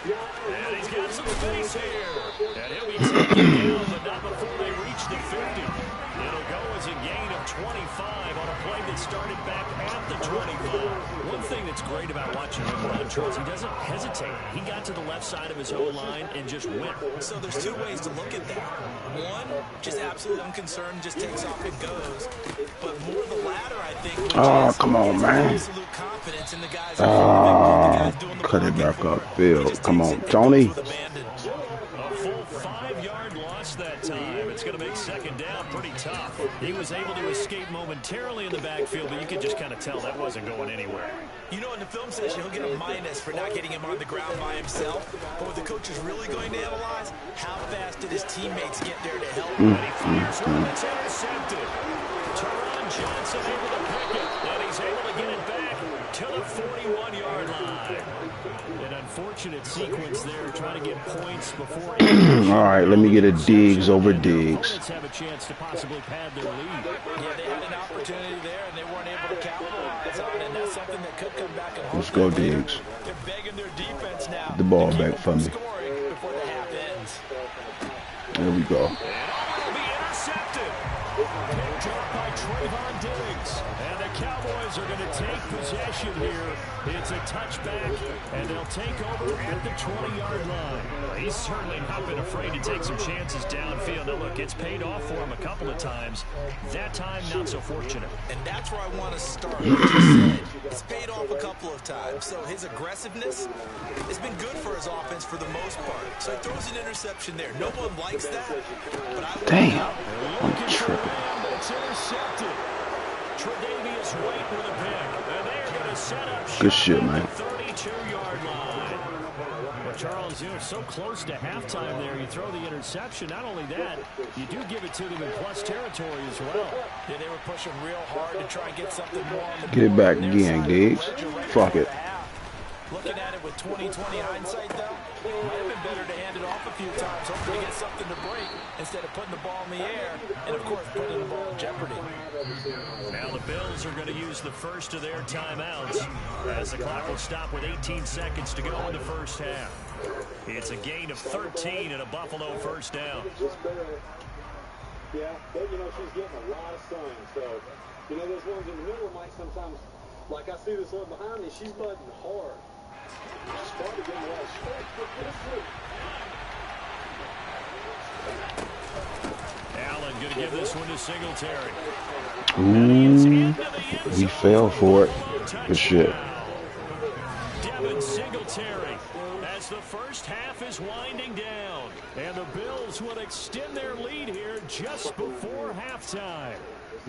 And he's got some space here. And he'll be taken down, but not before they reach the 50. It'll go as a gain of 25 on a play that started back at the 25. One thing that's great about watching him run, Charles, he doesn't hesitate. He got to the left side of his own line and just went. So there's two ways to look at that. One, just absolutely unconcerned, just takes off and goes. But more the latter, I think. Oh, come on, man. Absolute confidence in the guys. Cut it back up, Phil. Come on, Tony. A full 5-yard loss that time. It's going to make second down pretty tough. He was able to escape momentarily in the backfield, but you could just kind of tell that wasn't going anywhere. You know, in the film session, he'll get a minus for not getting him on the ground by himself. But what the coach is really going to analyze, how fast did his teammates get there to help him? And he fires one that's intercepted. Teron Johnson able to pick it, and he's able to get it back to the 41-yard line. An unfortunate sequence there, trying to get points before. All right, let me get a Diggs over Diggs. Have a chance to possibly pad their lead. Yeah, they had an opportunity there, and they weren't able to capitalize on it. And that's something that could come back and haunt Let's go, them later. Diggs. They're begging their defense now. The ball to keep back them for me. scoring before the half ends. There we go. And will be intercepted. Picked up by Trayvon Diggs. And the Cowboys are going to take possession here. It's a touchback, and they'll take over at the 20-yard line. He's certainly not been afraid to take some chances downfield. Now, look, it's paid off for him a couple of times. That time, not so fortunate. And that's where I want to start. Like you said, it's paid off a couple of times. So his aggressiveness has been good for his offense for the most part. So he throws an interception there. No one likes that. But I Damn. I'm tripping. It's intercepted. Tre'Davious White with a pick. And they're going to set up Good shit, man. 32-yard line. Well, Charles, you're so close to halftime there. You throw the interception. Not only that, you do give it to them in plus territory as well. Yeah, they were pushing real hard to try and get something more on the Get it board back on their again, side. Diggs. Fuck it. Looking at it with 20/20 hindsight, though, it might have been better to hand it off a few times, hoping to get something to break instead of putting the ball in the air and, of course, putting the ball in jeopardy. Now the Bills are going to use the first of their timeouts as the clock will stop with 18 seconds to go in the first half. It's a gain of 13 and a Buffalo first down. Yeah, but, you know, she's getting a lot of sun, so, you know, those ones in the middle might sometimes, like I see this one behind me, she's budding hard. She's probably getting a lot of strength, but Allen going to give this one to Singletary. Ooh, he fell for it. Good shit. Devin Singletary as the first half is winding down. And the Bills will extend their lead here just before halftime.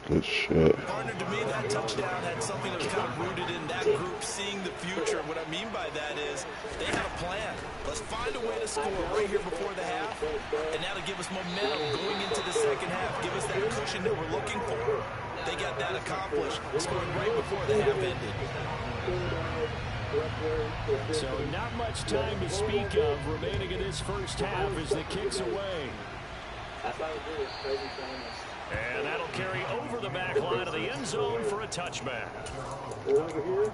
Good shit. Partner, to me, that touchdown had something that was kind of rooted in that group seeing the future. What I mean by that is they had a plan. Let's find a way to score right here before the half, and that'll give us momentum going into the second half, give us that cushion that we're looking for. They got that accomplished, scoring right before the half ended. So not much time to speak of remaining in this first half as the kick's away. And that'll carry over the back line of the end zone for a touchback. Over here,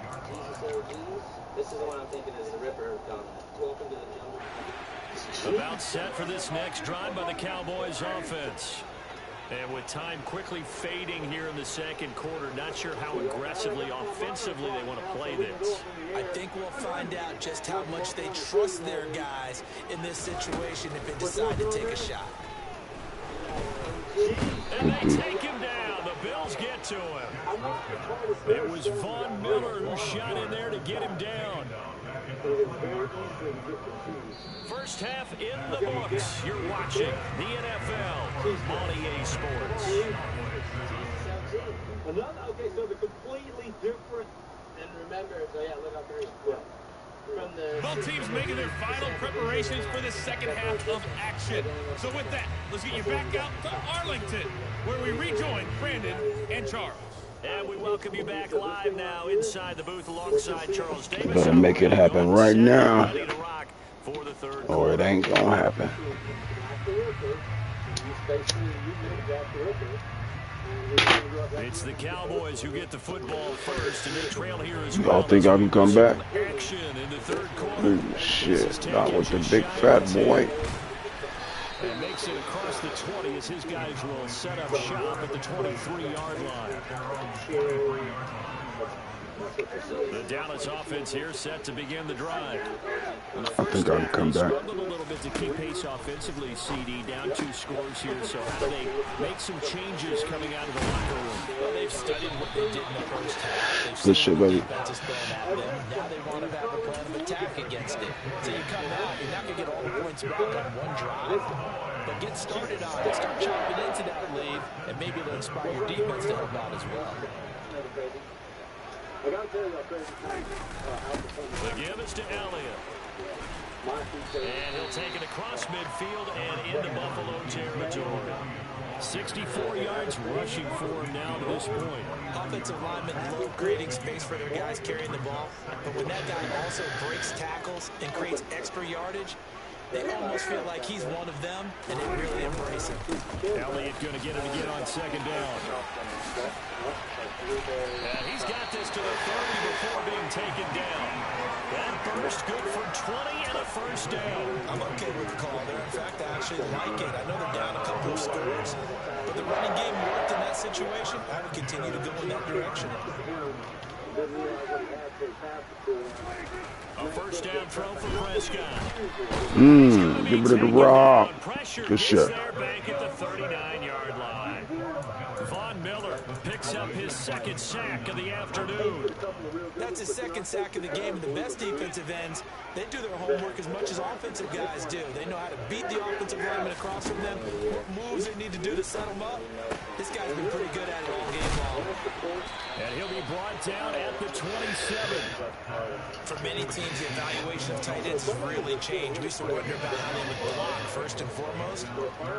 this is the one I'm thinking is the Ripper comment. Welcome to the jungle. About set for this next drive by the Cowboys offense. And with time quickly fading here in the second quarter, not sure how aggressively, offensively they want to play this. I think we'll find out just how much they trust their guys in this situation if they decide to take a shot. And they take him down. The Bills get to him. It was Von Miller who shot in there to get him down. First half in the books. You're watching the NFL on EA Sports. Okay, so they're completely different. And remember, yeah, look up there. Both teams making their final preparations for the second half of action. So with that, let's get you back out to Arlington, where we rejoin Brandon and Charles. And we welcome you back live now inside the booth alongside Charles Davis. Better make it happen right now, or it ain't gonna happen. It's the Cowboys who get the football first, and they trail here as well. Y'all think I can come back? Action in the third quarter. Shit, not with the big fat boy. And makes it across the 20 as his guys will set up shop at the 23-yard line. The Dallas offense here set to begin the drive. I think I can come back. Struggled a little bit to keep pace offensively, CD, down 2 scores here. So how do they make some changes coming out of the locker room? Well, they've studied what they did in the first half. Good shit, buddy. Defense is thrown at them. Now they want to have a plan of attack against it. So you come out, you're not going to get all the points back on one drive. But get started on it, start chopping into that lead, and maybe it'll inspire your defense to help out as well. The give is to Elliott. And he'll take it across midfield and into Buffalo territory. 64 yards rushing for him now to this point. Offensive linemen love creating space for their guys carrying the ball. But when that guy also breaks tackles and creates extra yardage, they almost feel like he's one of them, and they really embrace him. Elliott going to get it again on second down. And he's got this to the 30 before being taken down. That burst good for 20 and a first down. I'm okay with the call there. In fact, I actually like it. I know they're down a couple of scores, but the running game worked in that situation. I would continue to go in that direction. A first down throw for Prescott. Give it to the rock. Good shot. Back at the 39-yard line. Von Miller picks up his second sack of the afternoon. That's his second sack of the game. And the best defensive ends, they do their homework as much as offensive guys do. They know how to beat the offensive lineman across from them, what moves they need to do to set them up. This guy's been pretty good at it all game long. And he'll be brought down at the 27. For many teams, the evaluation of tight ends has really changed. We used to wonder about how they would block first and foremost.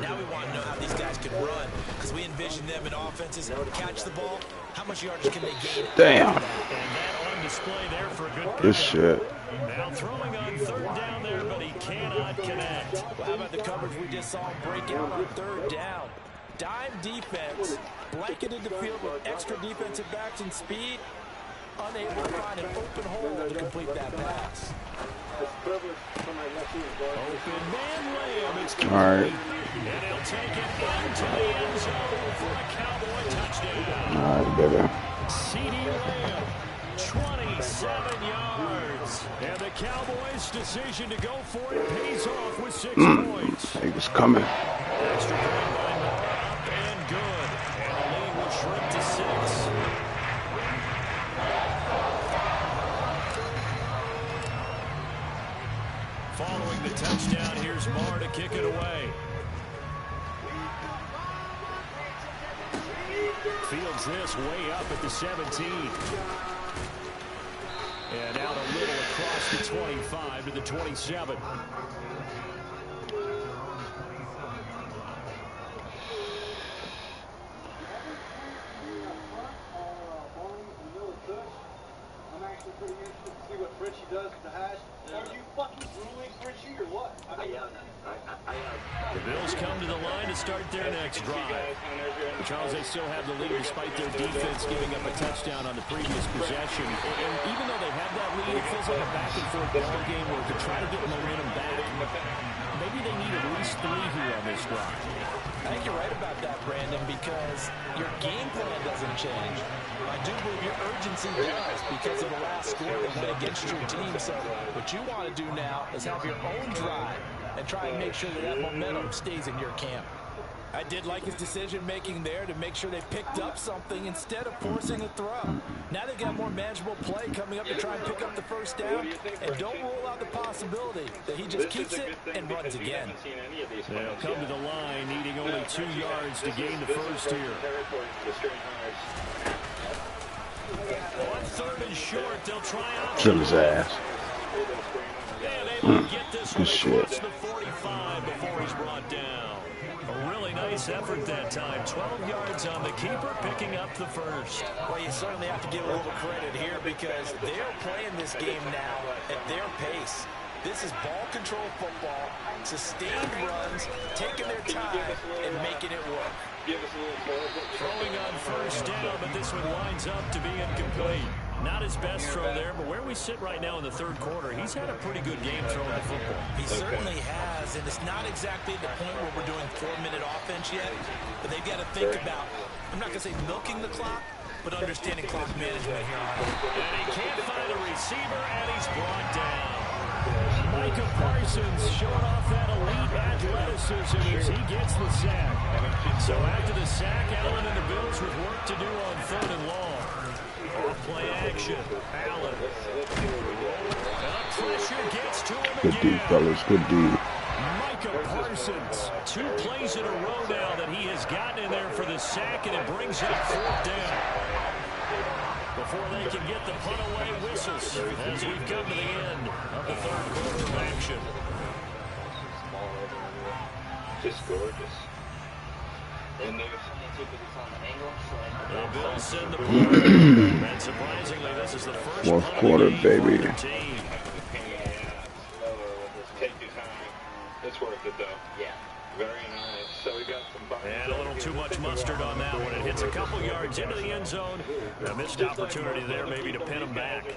Now we want to know how these guys can run, because we envision them in offenses catch the ball. How much yardage can they gain? Damn. And that on display there for a good Good shit. Now throwing on third down there, but he cannot connect. Well, how about the coverage we just saw him break out on third down? Dime defense, blanketed the field with extra defensive backs and speed, unable to find an open hole to complete that pass. Open man layup. It's complete. All right. And he'll take it into the end zone for a Cowboy touchdown. All right, baby. CD Lamb, 27 yards. And the Cowboys' decision to go for it pays off with 6 points. He was coming. Extra point line up and good. And the lead will shrink to 6. Following the touchdown, here's Marr to kick it away. Fields this way up at the 17. And out a little across the 25 to the 27. does the hash. Are you fucking drooling, Richie, or what? The Bills come to the line to start their next drive. Charles, they still have the lead despite their defense giving up a touchdown on the previous possession. And even though they have that lead, it feels like a back-and-forth ball game where to try to get momentum back, maybe they need at least 3 here on this drive. I think you're right about that, Brandon, because your game plan doesn't change. I do believe your urgency does because of the last score that went against your team. So what you want to do now is have your own drive and try and make sure that that momentum stays in your camp. I did like his decision-making there to make sure they picked up something instead of forcing a throw. Now they've got more manageable play coming up to try and pick up the first down. And don't rule out the possibility that he just keeps it and runs again. They'll come to the line, needing only 2 yards to gain the first here. On 3rd and short, they'll try out. Kill his ass. Good shit. The 45 before he's brought down. A really nice effort that time. 12 yards on the keeper, picking up the first. Well, you certainly have to give a little credit here because they're playing this game now at their pace. This is ball control football, sustained runs, taking their time and making it work. Throwing on first down, but this one winds up to be incomplete. Not his best throw there, but where we sit right now in the 3rd quarter, he's had a pretty good game throwing the football. He certainly has, and it's not exactly the point where we're doing 4-minute offense yet, but they've got to think about, I'm not going to say milking the clock, but understanding clock management here on it. And he can't find a receiver, and he's brought down. Micah Parsons showing off that elite athleticism as he gets the sack. So after the sack, Allen and the Bills with work to do on 3rd and long. Play action. Allen. Pressure gets to him again. Good D, fellas. Good D. Micah Parsons. 2 plays in a row now that he has gotten in there for the sack, and it brings up 4th down. Before they can get the punt away, whistles as we've come to the end of the 3rd quarter of action. Just gorgeous. And there's the Bills send the ball. And surprisingly, this is the first 4th quarter, baby. Take your time. It's worth it, though. Yeah. Very nice. So we got some and a little too much mustard on that one. It hits a couple yards into the end zone. A missed opportunity there maybe to pin them back.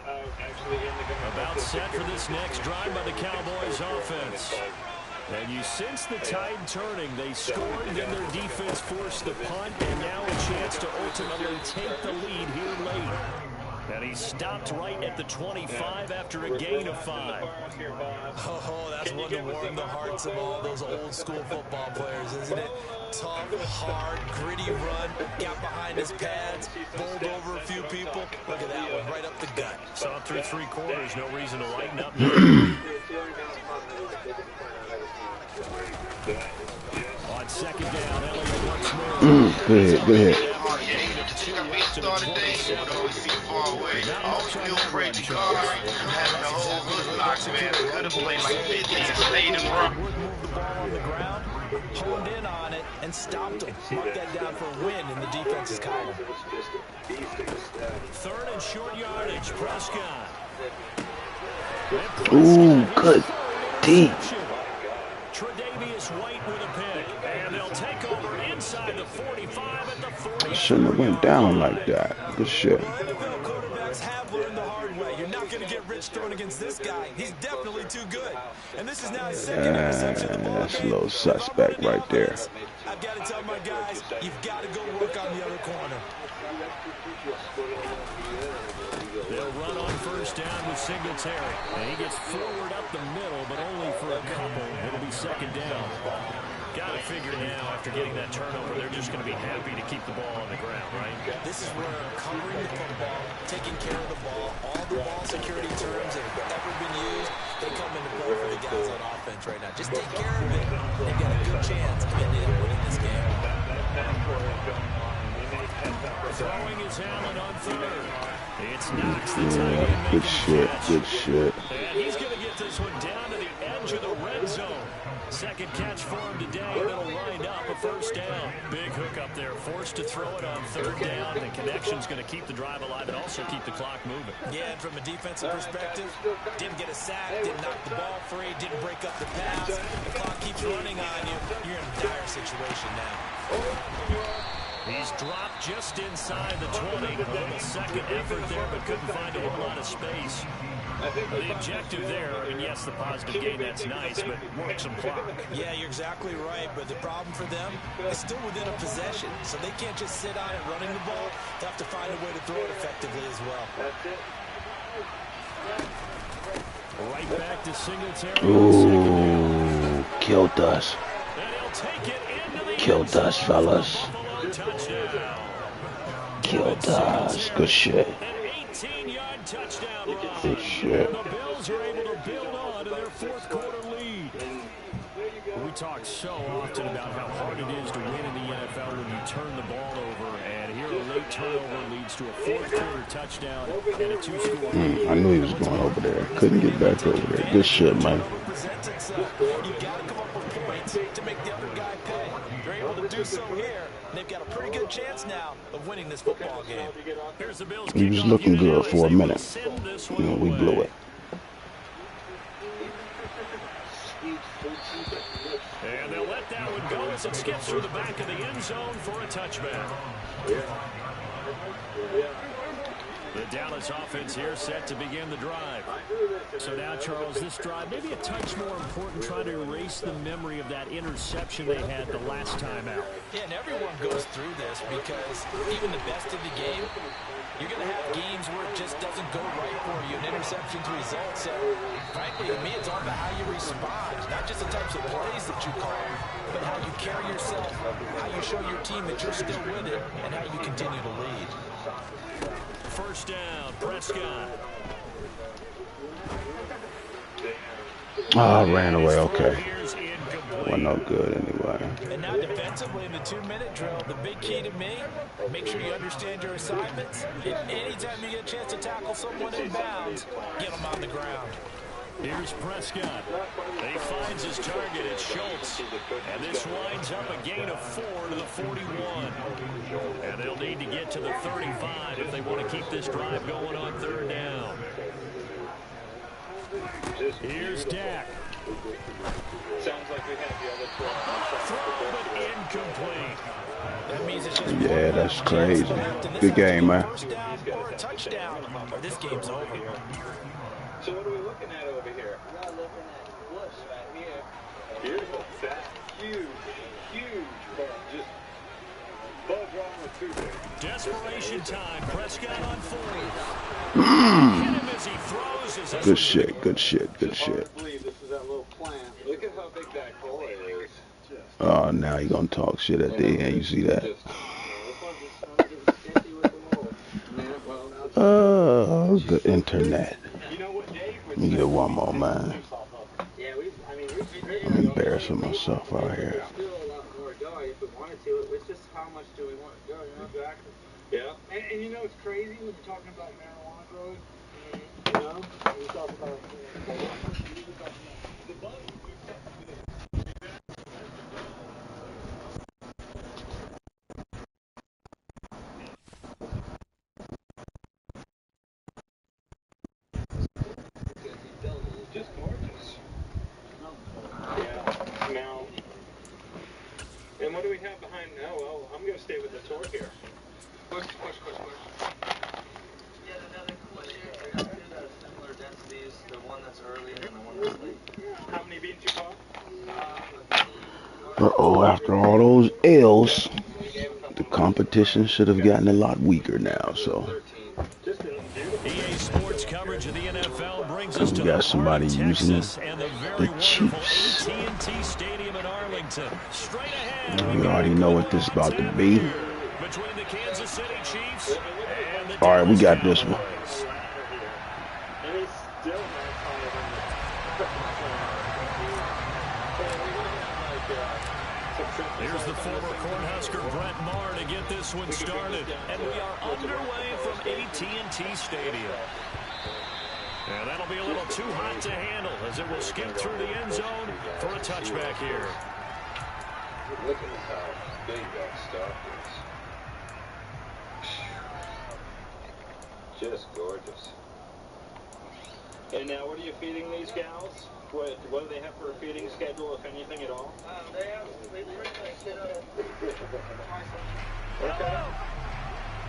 About set for this next drive by the Cowboys offense. And you sense the tide turning. They scored, then their defense forced the punt, and now a chance to ultimately take the lead here late. And he stopped right at the 25 after a gain of 5. Oh, that's one to warm the hearts of all those old school football players, isn't it? Tough, hard, gritty run, got behind his pads, bowled over a few people. Look at that one, right up the gut. Saw it through 3 quarters, no reason to lighten up. On 2nd down, Elliott once more. Good hit, good hit. Honed in on it and stopped him. Mark that down for a win in the defense's column. 3rd and short yardage, Prescott. Ooh, good deep. Tre'Davious White with a pick, and they'll take over inside the 45 at the 40. Shouldn't have went down like that. Good shit. NFL quarterbacks have learned the hard way. You're not going to get rich throwing against this guy. He's definitely too good. And this is now his 2nd interception of the ball. That's a little suspect right there. I've got to tell my guys, you've got to go work on the other corner. They'll run on first down with Singletary. And he gets forward up the middle, but only for a couple. It'll be 2nd down. Got to figure now, after getting that turnover, they're just going to be happy to keep the ball on the ground, right? This is where covering the football, taking care of the ball, all the ball security terms that have ever been used, they come into play for the guys on offense right now. Just take care of it. They've got a good chance of ending up winning this game. Throwing is Allen on 3rd. It's Knox, the tight end. Good shit, good shit. And he's going to get this one down to the edge of the red zone. 2nd catch for him today, and it'll wind up a first down. Big hook up there. Forced to throw it on third down. The connection's going to keep the drive alive and also keep the clock moving. Yeah, and from a defensive perspective, didn't get a sack, didn't knock the ball free, didn't break up the pass. The clock keeps running on you. You're in a dire situation now. He's dropped just inside the 20. A little second effort there, but couldn't find a whole lot of space. The objective there, and yes, the positive gain, that's nice, but work some clock. Yeah, you're exactly right, but the problem for them is still within a possession, so they can't just sit on it running the ball. They have to find a way to throw it effectively as well. Right back to Singletary. Ooh, killed us. And he'll take it into the Killed us, fellas. touchdown. Killed us. Good shit. An 18-yard touchdown run. Good shit. And the Bills are able to build on to their fourth quarter lead. We talk so often about how hard it is to win in the NFL when you turn the ball over, and here a late turnover leads to a fourth quarter touchdown and a two-score lead. I knew he was going over there. Couldn't get back over there. Good shit, man. You got to come up with points to make the other guy pay. They're able to do so here. They've got a pretty good chance now of winning this football game. Here's the Bills. He was looking good for a minute. You know, we blew it. And they'll let that one go as it skips through the back of the end zone for a touchback. The Dallas offense here set to begin the drive. So now, Charles, this drive maybe a touch more important, trying to erase the memory of that interception they had the last time out. Yeah, and everyone goes through this because even the best of the game, you're going to have games where it just doesn't go right for you, and interceptions result. So, frankly, to me, it's all about how you respond, not just the types of plays that you call, but how you carry yourself, how you show your team that you're still with it, and how you continue to lead. First down, Prescott. Oh, ran away. Okay. Wasn't no good anyway. And now defensively in the 2-minute drill, the big key to me, make sure you understand your assignments. And anytime you get a chance to tackle someone in bounds, get them on the ground. Here's Prescott. He finds his target. It's Schultz. And this winds up a gain of 4 to the 41. And they'll need to get to the 35 if they want to keep this drive going on third down. Here's Dak. Sounds like we have the other Throw, but incomplete. That means it's just Yeah, that's crazy. Good game, man. First down or a touchdown, or this game's over. So what are we looking at over here? We're looking at Bush right here. Here's a fat, huge bug. Just bug wrong with two big. Desperation time. Prescott on 4. Good shit, good shit, good shit. I believe this is that little plant. Look at how big that boy is. Oh, now you're going to talk shit at the end. You see that? Oh, the internet. Let me get one more, man. I'm embarrassing myself out here. It's just how much do we want to go, you know? Exactly. Yeah. And you know it's crazy when you're talking about marijuana growing, you know? We talk about the bug. Just gorgeous. Yeah. Now, and what do we have behind now? Well, I'm going to stay with the torque here. Push. Yeah, another cool shape. We got two that are similar densities. The one that's early and the one that's late. How many beans you caught? Uh-oh, after all those L's, the competition should have gotten a lot weaker now, so. EA Sports coverage of the NFL brings us to we got somebody using the Chiefs. AT&T Stadium in Arlington. Straight ahead. We already know what this is about to be. Between the Kansas City Chiefs and the All right, we got this one. Here's the former Cornhusker Brett Maher to get this one started. And we are underway from AT&T Stadium. And that'll be a little too hot to handle as it will skip through the end zone for a touchback here. Look at how big that stalk is. Just gorgeous. And now, what are you feeding these gals? What do they have for a feeding schedule, if anything at all? They pretty much get up twice a week. Okay.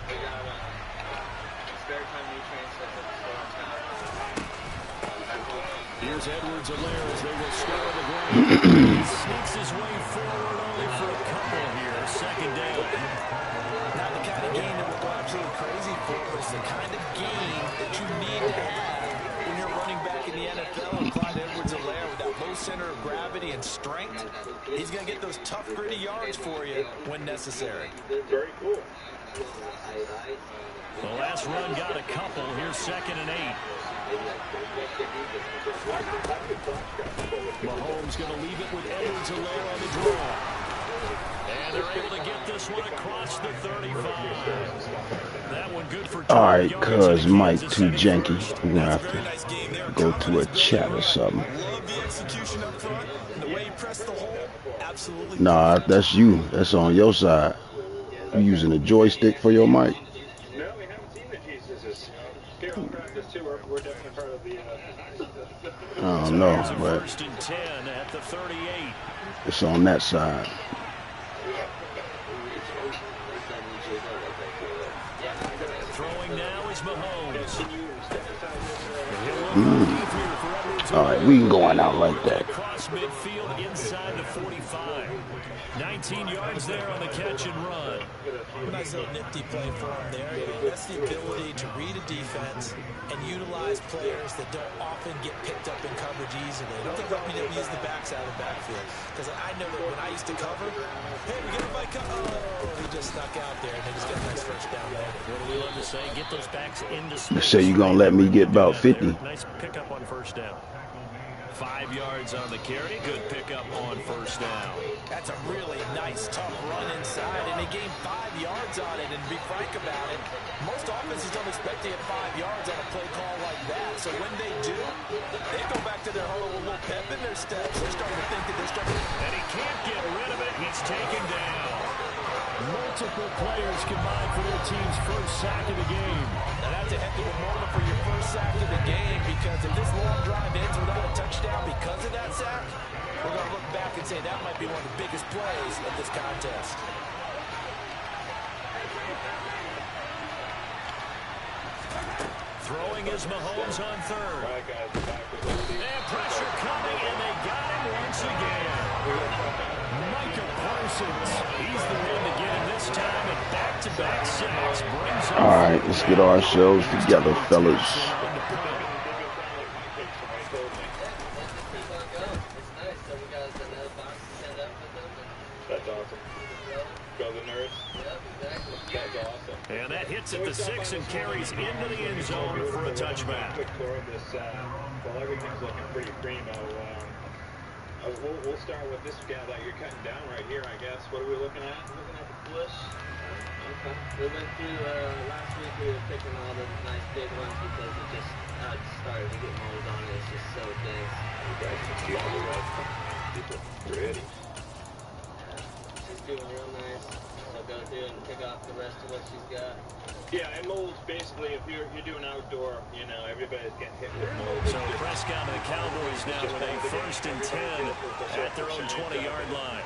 They got spare time nutrients at the store. Here's Edwards-Helaire as they will score the ground. He sneaks his way forward only for a couple here. Second down. Not the kind of game that we're absolutely crazy for, but it's the kind of game that you need to have when you're running back in the NFL. And Clyde Edwards-Helaire, with that low center of gravity and strength, he's going to get those tough, gritty yards for you when necessary. Very cool. The last run got a couple. Here's 2nd and 8. Mahomes going to leave it with Edwards-Helaire on the draw. And they're able to get this one across the 35. That one good for 2 All right, yards. cuz Mike too janky. We're going to have to go to a chat or something. Love the execution up front and the way he pressed the hole. Absolutely. Nah, that's you. That's on your side. You using a joystick for your mic? No, we haven't seen the Jesus. Here on practice, too. We're definitely part of the... I don't know, but 1st and 10 at the 38. it's on that side. Throwing now is Mahomes. All right, we can go on out like that. Across midfield inside the 45. 19 yards there on the catch and run. A nice little nifty play for him there. That's the ability to read a defense and utilize players that don't often get picked up in coverage easily. I don't think that means that we use the backs out of the backfield. Because I know that when I used to cover, hey, we get a bike. Oh, he just snuck out there and they just got a nice first down there. What do we love to say? Get those backs into You space. say you gonna let me get about 50. Nice pickup on 1st down. 5 yards on the carry. Good pickup on 1st down. That's a really nice, tough run inside, and they gained 5 yards on it. And to be frank about it, most offenses don't expect to get 5 yards on a play call like that. So when they do, they go back to their huddle with a little pep in their steps. They're starting to think that they're starting to... And he can't get rid of it. He's taken down. Multiple players combined for their team's first sack of the game. And that's a heck of a moment for your first sack of the game, because if this long drive ends without a touchdown because of that sack, we're going to look back and say that might be one of the biggest plays of this contest. Throwing is Mahomes on 3rd. And pressure coming, and they got him once again. Micah Parsons, he's the one to get him this time, and back-to-back sacks brings him. All right, let's get ourselves together, fellas. That's awesome. Go the nerds. That's awesome. And that hits at the 6 and carries into the end zone for a touchback. Quick tour of this. Well, everything's looking pretty primo. We'll start with this guy that you're cutting down right here, I guess. What are we looking at? Looking at the bush. Okay. We went through last week. We were picking all the nice big ones because it just started to get mold on it. It's just so dense. You guys can see all the red. People pretty. She's doing real nice. So go through and pick off the rest of what she's got. Yeah, and mold basically, if you're doing outdoor, you know, everybody's getting hit with mold. So Prescott and the Cowboys now with a 1st and 10 at their own 20-yard line.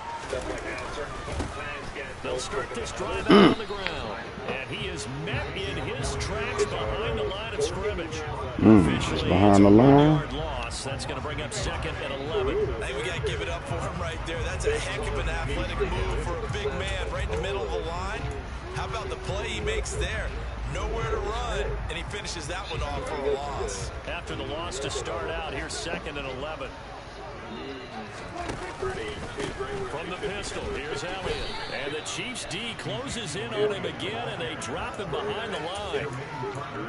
They'll start this drive out on the ground. And he is met in his tracks behind the line of scrimmage. It's behind the line. Loss. That's going to bring up 2nd and 11. I think we got to give it up for him right there. That's a heck of an athletic move for a big man right in the middle of the line. How about the play he makes there? Nowhere to run, and he finishes that one off for a loss. After the loss to start out, here's 2nd and 11. From the pistol, here's Elliott. And the Chiefs D closes in on him again, and they drop him behind the line.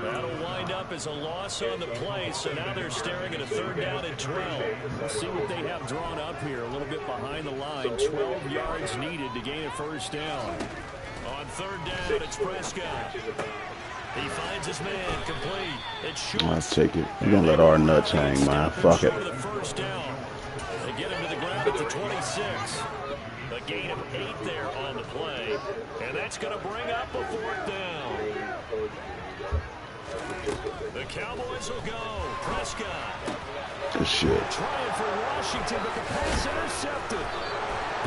That'll wind up as a loss on the play, so now they're staring at a 3rd down and 12. Let's see what they have drawn up here. A little bit behind the line. 12 yards needed to gain a 1st down. On 3rd down, it's Prescott. He finds his man complete. It's short. I'll take it. We're going to let our nuts hang, man. Fuck it. The 1st down. They get him to the ground at the 26. The gain of 8 there on the play. And that's going to bring up a 4th down. The Cowboys will go. Prescott. Good shit. Trying for Washington, but the pass intercepted.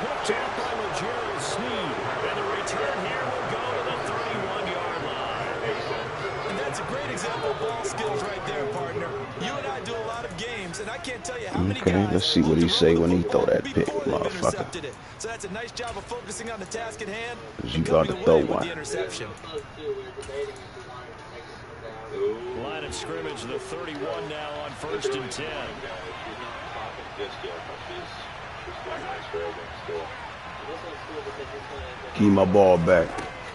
Picked up by Legero Sneed. And the return here will go to the 31-yard line. And that's a great example of ball skills right there, partner. You and I do a lot of games, and I can't tell you how many guys... Let's see what he say when he throw that pick, motherfucker. So that's a nice job of focusing on the task at hand. You got to throw one. Line of scrimmage, the 31 now on 1st and 10. Keep my ball back.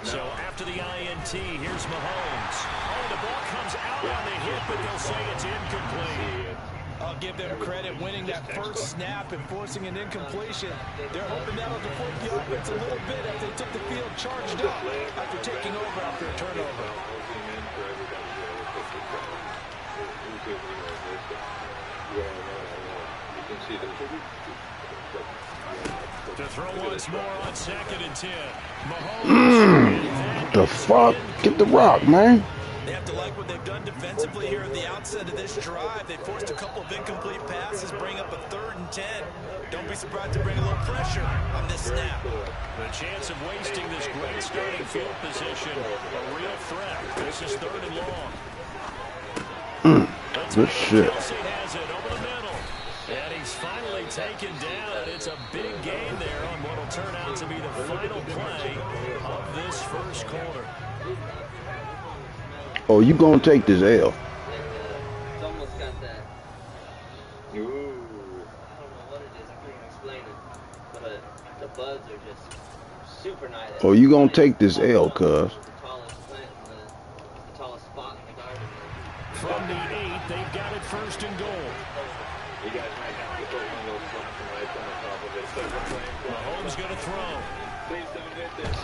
So after the INT, here's Mahomes. Oh, the ball comes out on the hit, but they'll say it's incomplete. I'll give them credit winning that first snap and forcing an incompletion. They're hoping that'll deflate the offense a little bit as they took the field charged up after taking over after a turnover. To throw once more on 2nd and 10. Mahomes. The fuck? Get the rock, man. They have to like what they've done defensively here at the outset of this drive. They forced a couple of incomplete passes, bring up a 3rd and 10. Don't be surprised to bring a little pressure on this snap. The chance of wasting this great starting field position, a real threat. This is 3rd and long. Good shit. Has it over the middle. And he's finally taken down. It's a big gain there on what will turn out to be the final play of this first quarter. Oh, you gonna take this L? It's almost got that. Ooh. I don't know what it is. I can't even explain it. But the buds are just super nice. Oh, you gonna take this L, cuz? The tallest plant in the tallest spot in the garden. From the 8, they've got it 1st and goal. You guys might have to put one of those flashing lights on the top of it. Mahomes going to throw. Please don't hit this.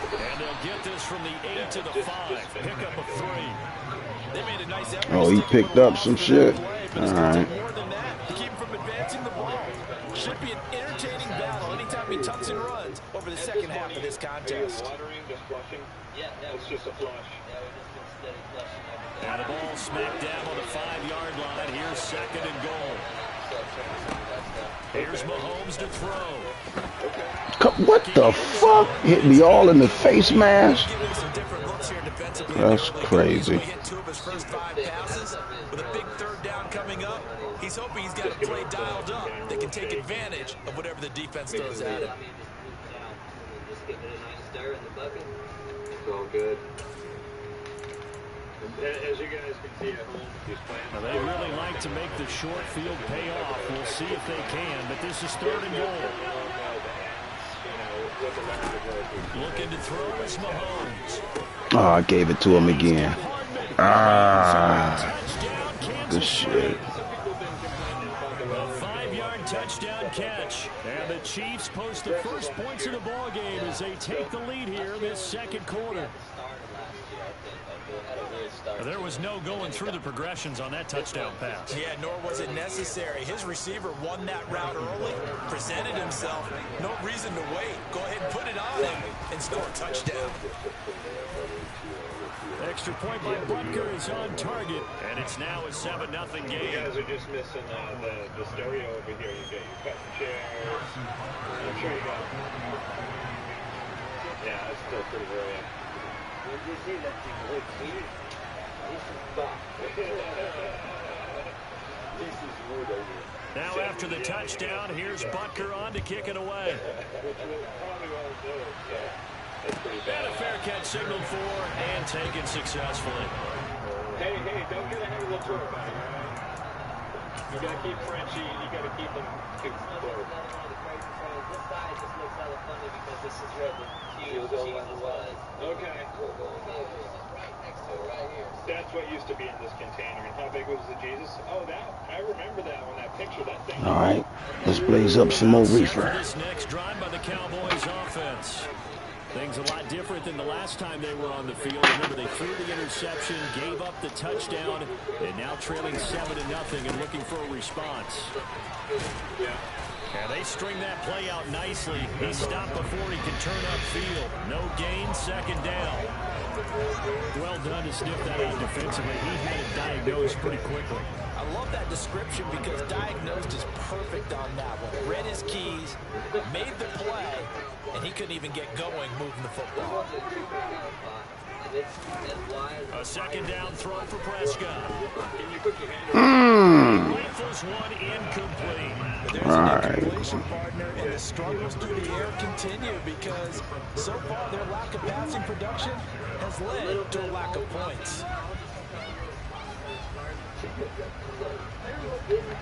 And they'll get this from the 8 to the 5. Pick up a 3. They made a nice effort. Oh, he picked up some shit. All right. More than that to keep him from advancing the ball. Should be an entertaining battle anytime he tucks and runs over the second half of this contest. Watering, just flushing. Yeah, it's just a flush. Yeah, we're just been steady flushing everything. And the ball smacked down on the 5-yard line. Here's 2nd and goal. Here's Mahomes to throw. What the fuck? Hit me all in the face mask? That's crazy. Hit 2 of his first 5 passes with a big 3rd down coming up. He's hoping he's got a play dialed up that can take advantage of whatever the defense throws at him. Just give it a nice stir in the bucket. It's all good. As you guys can see at home, these plans. Now they really like to make the short field pay off. We'll see if they can, but this is 3rd and goal. Looking to throw is Mahomes. Oh, I gave it to him again. Ah, good shit. A 5-yard touchdown catch. And the Chiefs post the first points of the ball game as they take the lead here this second quarter. There was no going through the progressions on that touchdown pass. Yeah, nor was it necessary. His receiver won that route early, presented himself. No reason to wait. Go ahead and put it on him and score a touchdown. Extra point by Butker is on target, and it's now a 7-0 game. You guys are just missing the stereo over here. You got your cutting chairs. I'm sure you got. Yeah, it's still pretty early. Did you see that thing? This is back. This is wood over here. Now after the touchdown, here's Butker on to kick it away. And a fair catch signaled for and taken successfully. Hey, don't get ahead of the tour, buddy. You gotta keep Frenchie. You gotta keep him forward. This side just looks hella funny because this is where the huge Jesus was. Okay. Right next to it, right here. That's what used to be in this container. And how big was the Jesus? Oh, I remember that one. That picture, that thing. All right, let's blaze up some more reefer. This next drive by the Cowboys offense. Things a lot different than the last time they were on the field. Remember, they threw the interception, gave up the touchdown, and now trailing 7-0 and looking for a response. Yeah. And they string that play out nicely. He stopped before he could turn upfield. No gain, second down. Well done to sniff that out defensively. He had it diagnosed pretty quickly. I love that description because diagnosed is perfect on that one. Read his keys, made the play, and he couldn't even get going moving the football. A second down throw for Prescott. Rifles one incomplete. There's an incompletion, partner, and the struggles through the air continue because so far their lack of passing production has led to a lack of points.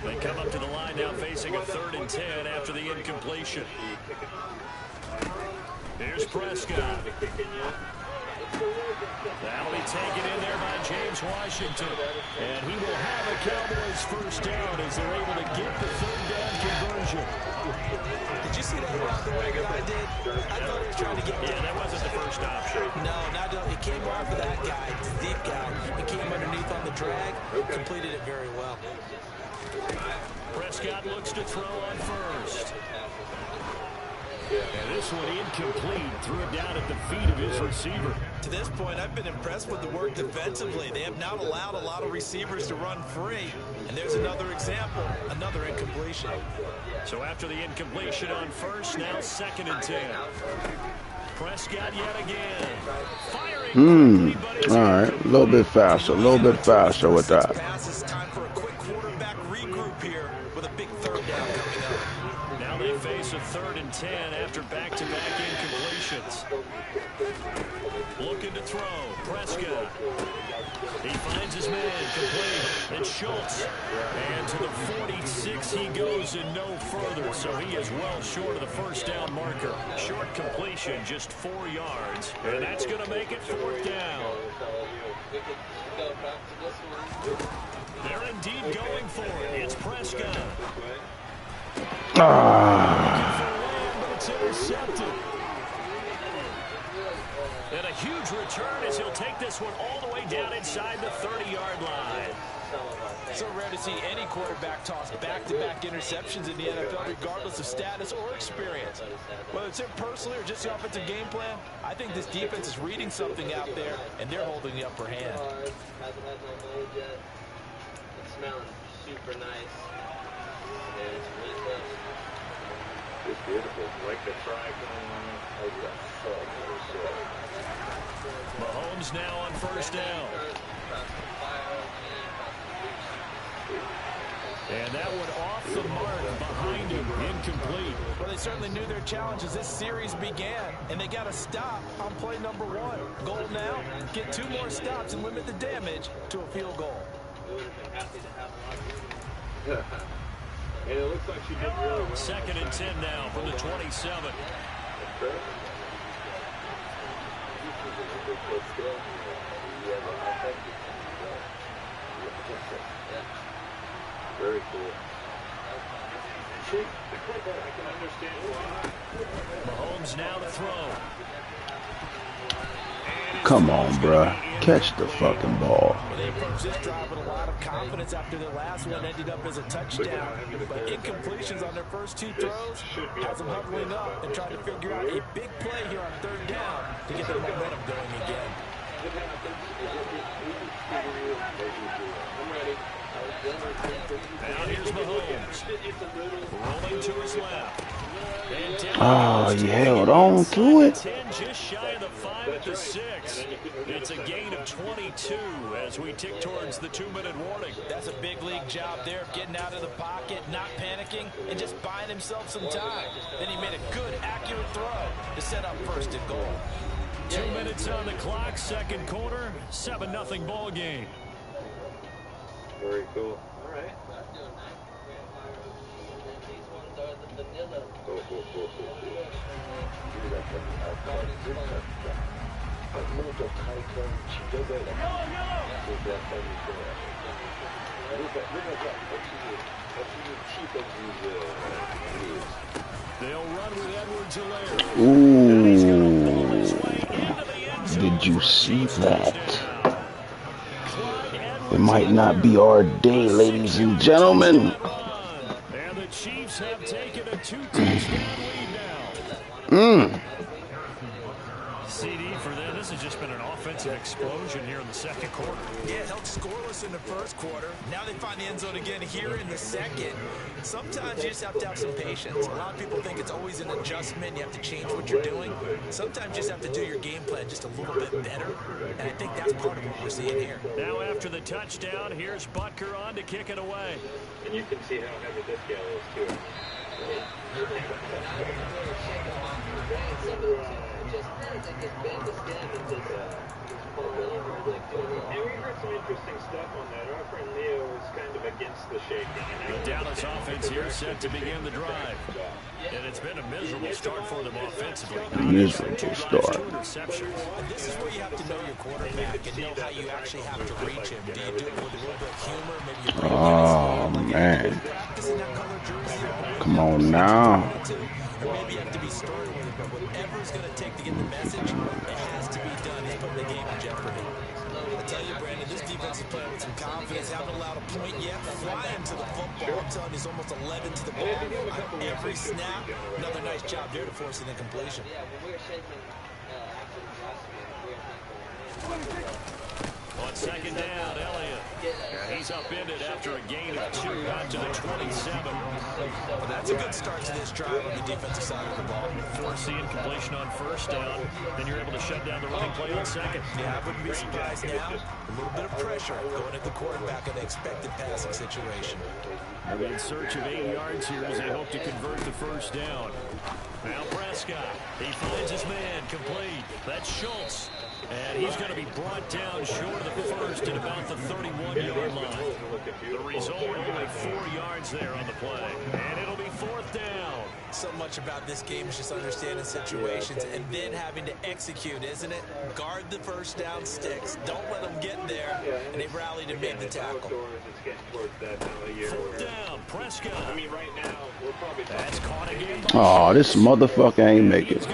They come up to the line now facing a 3rd and 10 after the incompletion. Here's Prescott. That'll be taken in there by James Washington. And he will have a Cowboys first down as they're able to get the 3rd down conversion. Did you see that route the way that I did? I thought he was trying to get... Yeah, that wasn't the first option. No, it came off of that guy, deep guy. It came underneath on the drag, completed it very well. Prescott looks to throw on first. And this one incomplete. Threw it down at the feet of his receiver. To this point, I've been impressed with the work defensively. They have not allowed a lot of receivers to run free. And there's another example, another incompletion. So after the incompletion on first, now 2nd and 10. Prescott yet again. Firing. All right, a little bit faster with that. It's time for a quick quarterback regroup here with a big 3rd down coming up. Now they face a 3rd and 10 after back-to-back incompletions. Looking to throw. Prescott. He finds his man complete. It's Schultz. And to the 46 he goes and no further. So he is well short of the first down marker. Short completion, just 4 yards. And that's going to make it 4th down. They're indeed going for it. It's Prescott. But it's intercepted. And a huge return as he'll take this one all the way down inside the 30-yard line. So rare to see any quarterback toss back-to-back interceptions in the NFL, regardless of status or experience. Whether it's him personally or just the offensive game plan, I think this defense is reading something out there, and they're holding the upper hand. It's smelling super nice. And it's really close. It's beautiful. Like the fry going on. Mahomes now on first down. And that one off the mark behind him, incomplete. Well, they certainly knew their challenge as this series began, and they got to stop on play number 1. Goal now, get 2 more stops and limit the damage to a field goal. And it looks like she did really well. 2nd and 10 now from the 27. Very cool. I can understand why. Mahomes now to throw. Come on, bruh. Catch the fucking ball. They approached this drive with a lot of confidence after their last one ended up as a touchdown. But incompletions on their first 2 throws has them huddling up and trying to figure out a big play here on 3rd down to get their momentum going again. I'm ready. Now here's Mahomes. Rolling to his left. Oh, you held on to it. 10 just shy of the 5 at the 6. It's a gain of 22 as we tick towards the 2-minute warning. That's a big league job there of getting out of the pocket, not panicking, and just buying himself some time. Then he made a good, accurate throw to set up 1st and goal. 2 minutes on the clock, 2nd quarter, 7-0 ball game. Very cool. All right. They'll run with Edwards-Helaire. Ooh. Did you see that? It might not be our day, ladies and gentlemen. And the Chiefs have taken a two-touchdown lead now. CD for them. This has just been an offensive explosion here in the second quarter. Yeah, held scoreless in the first quarter. Now they find the end zone again here in the second. Sometimes you just have to have some patience. A lot of people think it's always an adjustment. You have to change what you're doing. Sometimes you just have to do your game plan just a little bit better. And I think that's part of what we're seeing here. Now after the touchdown, here's Butker on to kick it away. And you can see how heavy this gal is, too. And we heard some interesting stuff on that. Our friend Leo is kind of against the shaking. The Dallas offense here set to begin the drive. And it's been a miserable start for them offensively. Miserable start. This is where you have to know your quarterback and know how you actually have to reach him. Do you do it with a little bit of humor? Maybe you Oh, man. Come on now. Or maybe you have to be stern with it, but whatever it's going to take to get the message, it has to be done. He's putting the game in jeopardy. I tell you, Brandon, this defense is playing with some confidence. Haven't allowed a point yet. Flying to the football. I'm telling you, he's almost 11 to the ball on every snap. Another nice job there to force an incompletion. Yeah, when we were shaking after the last game, we were thinking. On second down, Elliott. He's upended after a gain of 2 out to the 27. Well, that's a good start to this drive on the defensive side of the ball. Force the incompletion on first down. Then you're able to shut down the running play on second. Yeah, I wouldn't be surprised now. A little bit of pressure going at the quarterback in the expected passing situation. They're in search of 8 yards here as they hope to convert the first down. Now Prescott. He finds his man complete. That's Schultz. And he's going to be brought down short of the first at about the 31-yard line. The result, only 4 yards there on the play. And it'll be 4th down. So much about this game is just understanding situations and then having to execute, isn't it? Guard the first down sticks. Don't let them get there. And they rallied and made the tackle. 4th down, Prescott. I mean, right now, we're probably... That's caught again. Oh, this motherfucker ain't making it.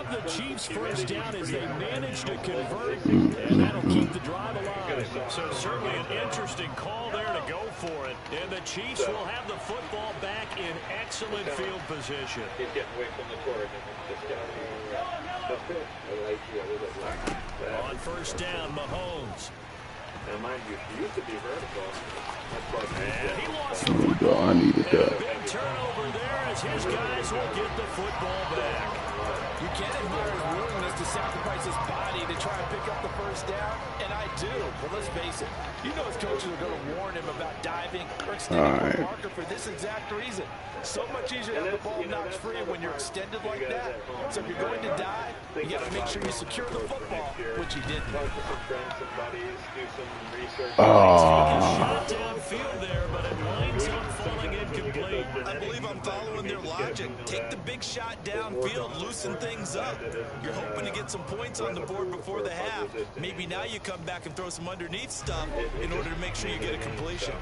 The Chiefs first down as they manage to convert, and that'll keep the drive alive. So certainly an interesting call there to go for it. And the Chiefs will have the football back in excellent field position. He's getting away from the court. On first down, Mahomes. Now, mind you, he used to be vertical. And he lost Oh, God, I needed that. big turnover there as his guys will get the football back. You can't admire his willingness to sacrifice his body to try and pick up the first down, and I do. But let's face it, you know his coaches are going to warn him about diving or extending the marker for this exact reason. So much easier to have the ball knocked free when you're extended like that. So if you're going to dive, you got to make sure you secure the football, which he didn't. Shot downfield there, but it winds up falling incomplete. I believe I'm following their logic. Take the big shot downfield, loosen things up. You're hoping to get some points on the board before the half. Maybe now you come back and throw some underneath stuff in order to make sure you get a completion.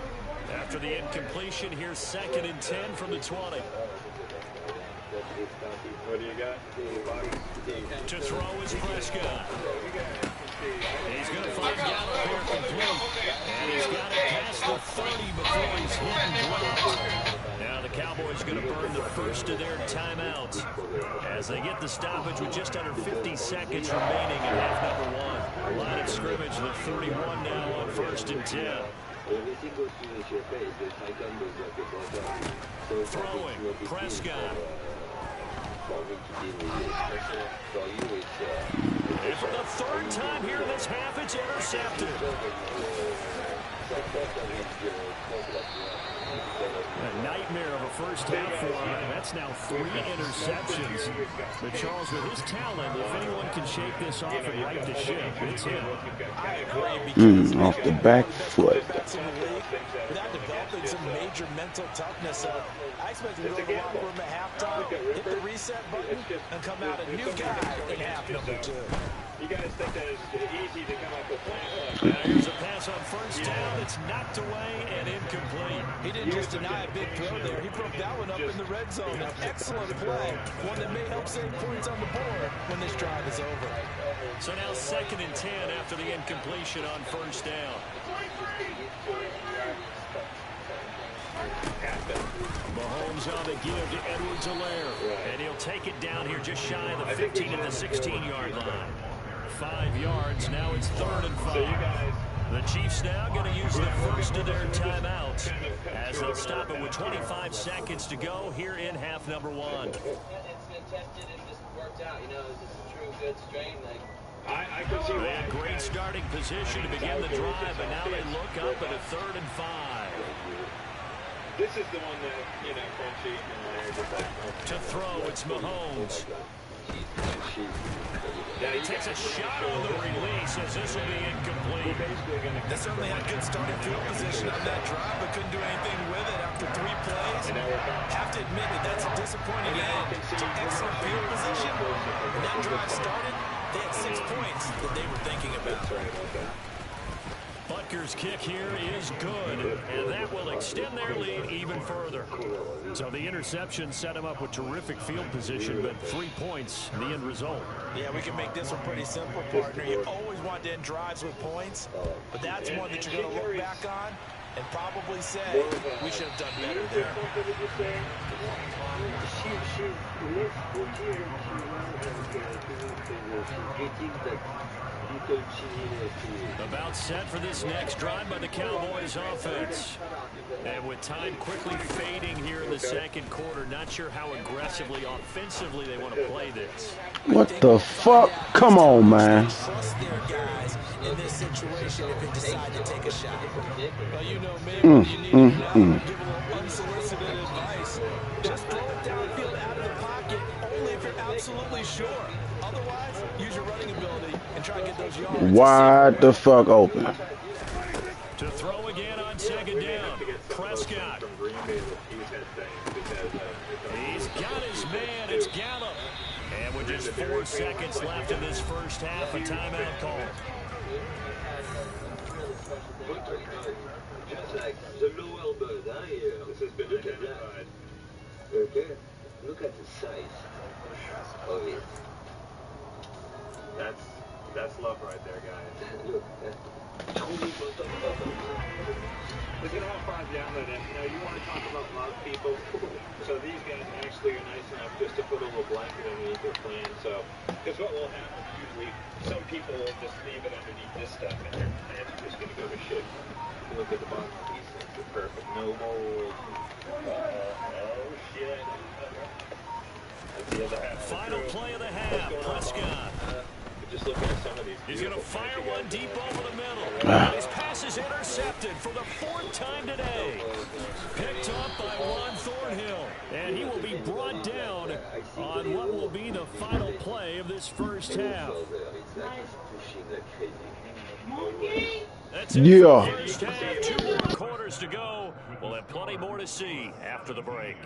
After the incompletion, here's 2nd and 10 from the 20. What do you got? To throw is Prescott. He's going to find Gallup here complete. And he's got it past the 30 before he's hit and dropped. Now the Cowboys are going to burn the first of their timeouts as they get the stoppage with just under 50 seconds remaining in half number 1. Line of scrimmage, the 31 now on 1st and 10. Throwing, Prescott. And for the 3rd time here this half, it's intercepted. A nightmare of a first half for him. That's now 3 interceptions. But Charles, with his talent, if anyone can shake this off and right the ship, it's him. I agree. Off the back foot. Without developing some major mental toughness, I expect him to go to the locker room at halftime, hit the reset button, and come out a new guy in half number 2. You guys think that it's easy to come up with plans? Here's a pass on first down. It's knocked away and incomplete. He didn't just deny a big throw there. He broke that one up in the red zone. An excellent play. One that may help save points on the board when this drive is over. So now 2nd and 10 after the incompletion on first down. happen. Mahomes on the give to Edwards-Helaire. And he'll take it down here just shy of the 15 at the 16-yard line. 5 yards. Now it's 3rd and 5. So you guys, the Chiefs now going to use the first of their timeouts as they'll stop it with 25 seconds to go here in half number 1. It's been tested and just worked out. You know, it's just a true good strain. Like, I can see a great starting position to begin the drive, and now they look up at a 3rd and 5. This is the one that, you know, Frenchie and I are just like, to throw, it's Mahomes. He takes a shot on the release as this will be incomplete. They certainly had good starting field position on that drive, but couldn't do anything with it after 3 plays. Have to admit that that's a disappointing end to excellent field position. When that drive started, they had 6 points that they were thinking about. Butker's kick here is good, and that will extend their lead even further. So the interception set him up with terrific field position, but 3 points, the end result. Yeah, we can make this one pretty simple, partner. You always want to end drives with points, but that's one that you're going to look back on and probably say, we should have done better there. About set for this next drive by the Cowboys offense. And with time quickly fading here in the second quarter, not sure how aggressively, offensively they want to play this. What the fuck? Come on, man. Trust their guys in this situation if they decide to take a shot. Well, you know, maybe you need to give a little unsolicited advice. Just throw it downfield out of the pocket, only if you're absolutely sure. Otherwise, use your running ability and try to get those yards. Wide the fuck open. To throw again on 2nd down. Prescott. He's got his man. It's Gallup. And with just 4 seconds left in this first half, a timeout call. Just like the lower bird, this has been identified. Okay, look at the size of it. That's love right there, guys. Look, Look at how far down that is. You know, you want to talk about love, people. So these guys actually are nice enough just to put a little blanket underneath their plan. So, because what will happen usually, some people will just leave it underneath this stuff, and their plants are just going to go to shit. You look at the bottom of these things, they're perfect. No mold. Oh, shit. That's the other half. Final play of the half. Prescott. Just looking at some of these. He's going to fire one deep over the middle. His pass is intercepted for the 4th time today. Picked up by Juan Thornhill. And he will be brought down on what will be the final play of this first half. That's it for the first half. 2 more quarters to go. We'll have plenty more to see after the break.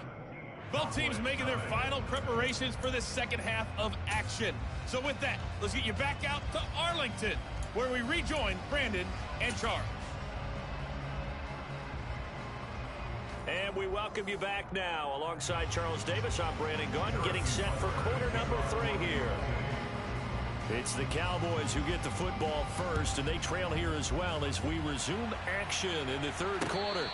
Both teams making their final preparations for the second half of action. So with that, let's get you back out to Arlington, where we rejoin Brandon and Charles. And we welcome you back now. Alongside Charles Davis, I'm Brandon Gunn, getting set for quarter number 3 here. It's the Cowboys who get the football first, and they trail here as well as we resume action in the 3rd quarter.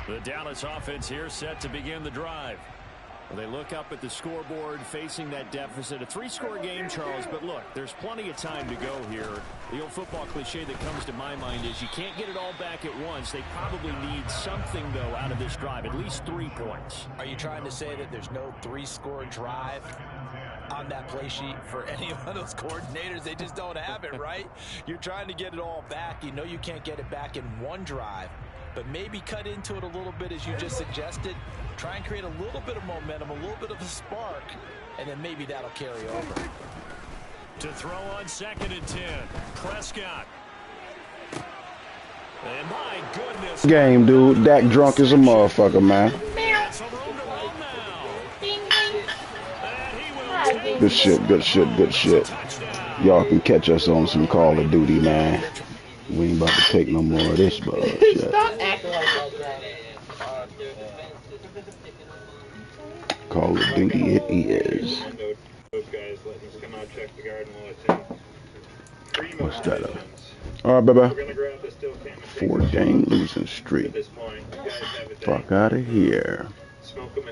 The Dallas offense here set to begin the drive. They look up at the scoreboard facing that deficit. A 3-score game, Charles, but look, there's plenty of time to go here. The old football cliche that comes to my mind is you can't get it all back at once. They probably need something, though, out of this drive, at least 3 points. Are you trying to say that there's no 3-score drive on that play sheet for any of those coordinators? They just don't have it, right? You're trying to get it all back. You know you can't get it back in one drive, but maybe cut into it a little bit as you just suggested. Try and create a little bit of momentum, a little bit of a spark, and then maybe that'll carry over. To throw on 2nd and 10, Prescott. And my goodness. Game, dude. Dak drunk as a motherfucker, man. Good shit, good shit, good shit. Y'all can catch us on some Call of Duty, man. We ain't about to take no more of this bullshit. Stop acting like that. Call it dinky it is. Those guys letting us come out, check the garden while it's in. What's that up? All right, bye-bye. We're going to grab the still cam and take 4 game losing streak. at this point. You guys have it. Fuck out of here. Smoke them